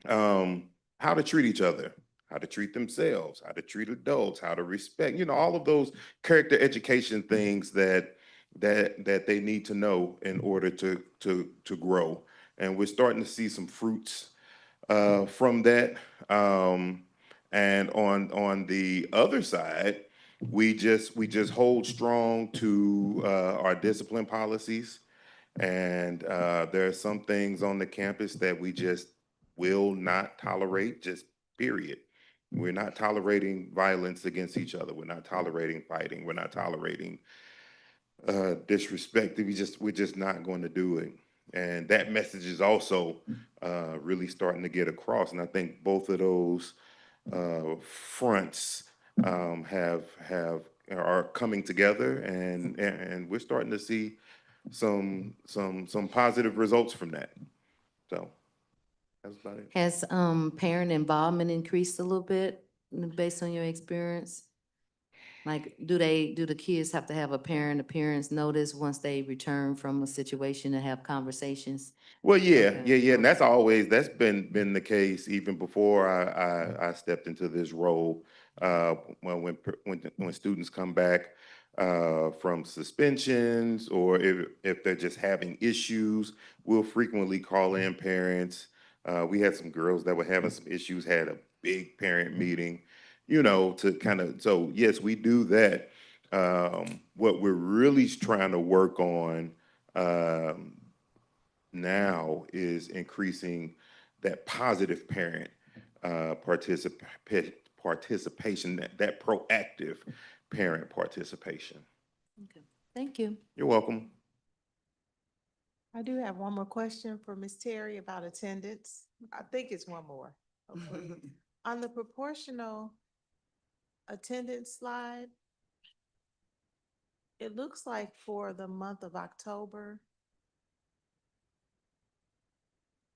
how to treat each other, how to treat themselves, how to treat adults, how to respect, all of those character education things that they need to know in order to grow. And we're starting to see some fruits from that. And on the other side, we just hold strong to our discipline policies. And there are some things on the campus that we just will not tolerate, just period. We're not tolerating violence against each other. We're not tolerating fighting. We're not tolerating disrespect. We're just not going to do it. And that message is also really starting to get across. And I think both of those fronts are coming together, and we're starting to see some positive results from that. So that's about it. Has, parent involvement increased a little bit based on your experience? Like, do the kids have to have a parent appearance notice once they return from a situation and have conversations? Well, yeah, Okay. yeah, and that's been the case even before I stepped into this role. When students come back from suspensions, or if they're just having issues, we'll frequently call in parents. We had some girls that were having some issues, had a big parent meeting, to kind of, so yes, we do that. What we're really trying to work on now is increasing that positive parent participation, that proactive parent participation. Okay. Thank you. You're welcome. I do have one more question for Ms. Terry about attendance. I think it's one more. hopefully. On the proportional attendance slide, it looks like for the month of October,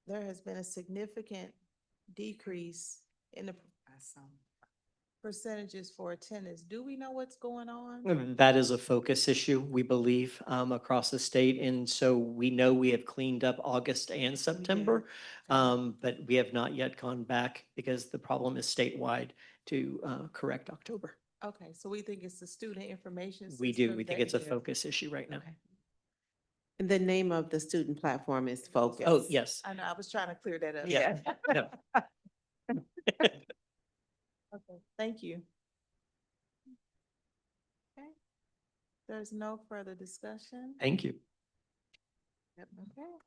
there has been a significant decrease in the percentages for attendance. Do we know what's going on? That is a focus issue, we believe, across the state. And so we know we have cleaned up August and September, but we have not yet gone back because the problem is statewide to correct October. Okay, so we think it's the student information system. We do. We think that- it's a focus issue right now. Okay. And the name of the student platform is Focus. Oh, yes. I know, I was trying to clear that up. Yeah. No. Okay, thank you. Okay, there's no further discussion. Thank you. Okay.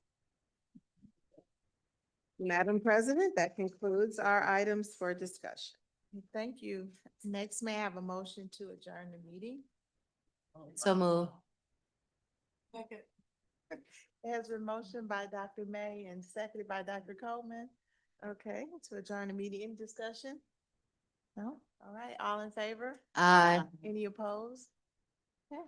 Madam President, that concludes our items for discussion. Thank you. Next, may I have a motion to adjourn the meeting? So move. It has been motioned by Dr. May and seconded by Dr. Coleman. Okay, to adjourn the meeting. Any discussion? No? All right, all in favor? Aye. Any opposed?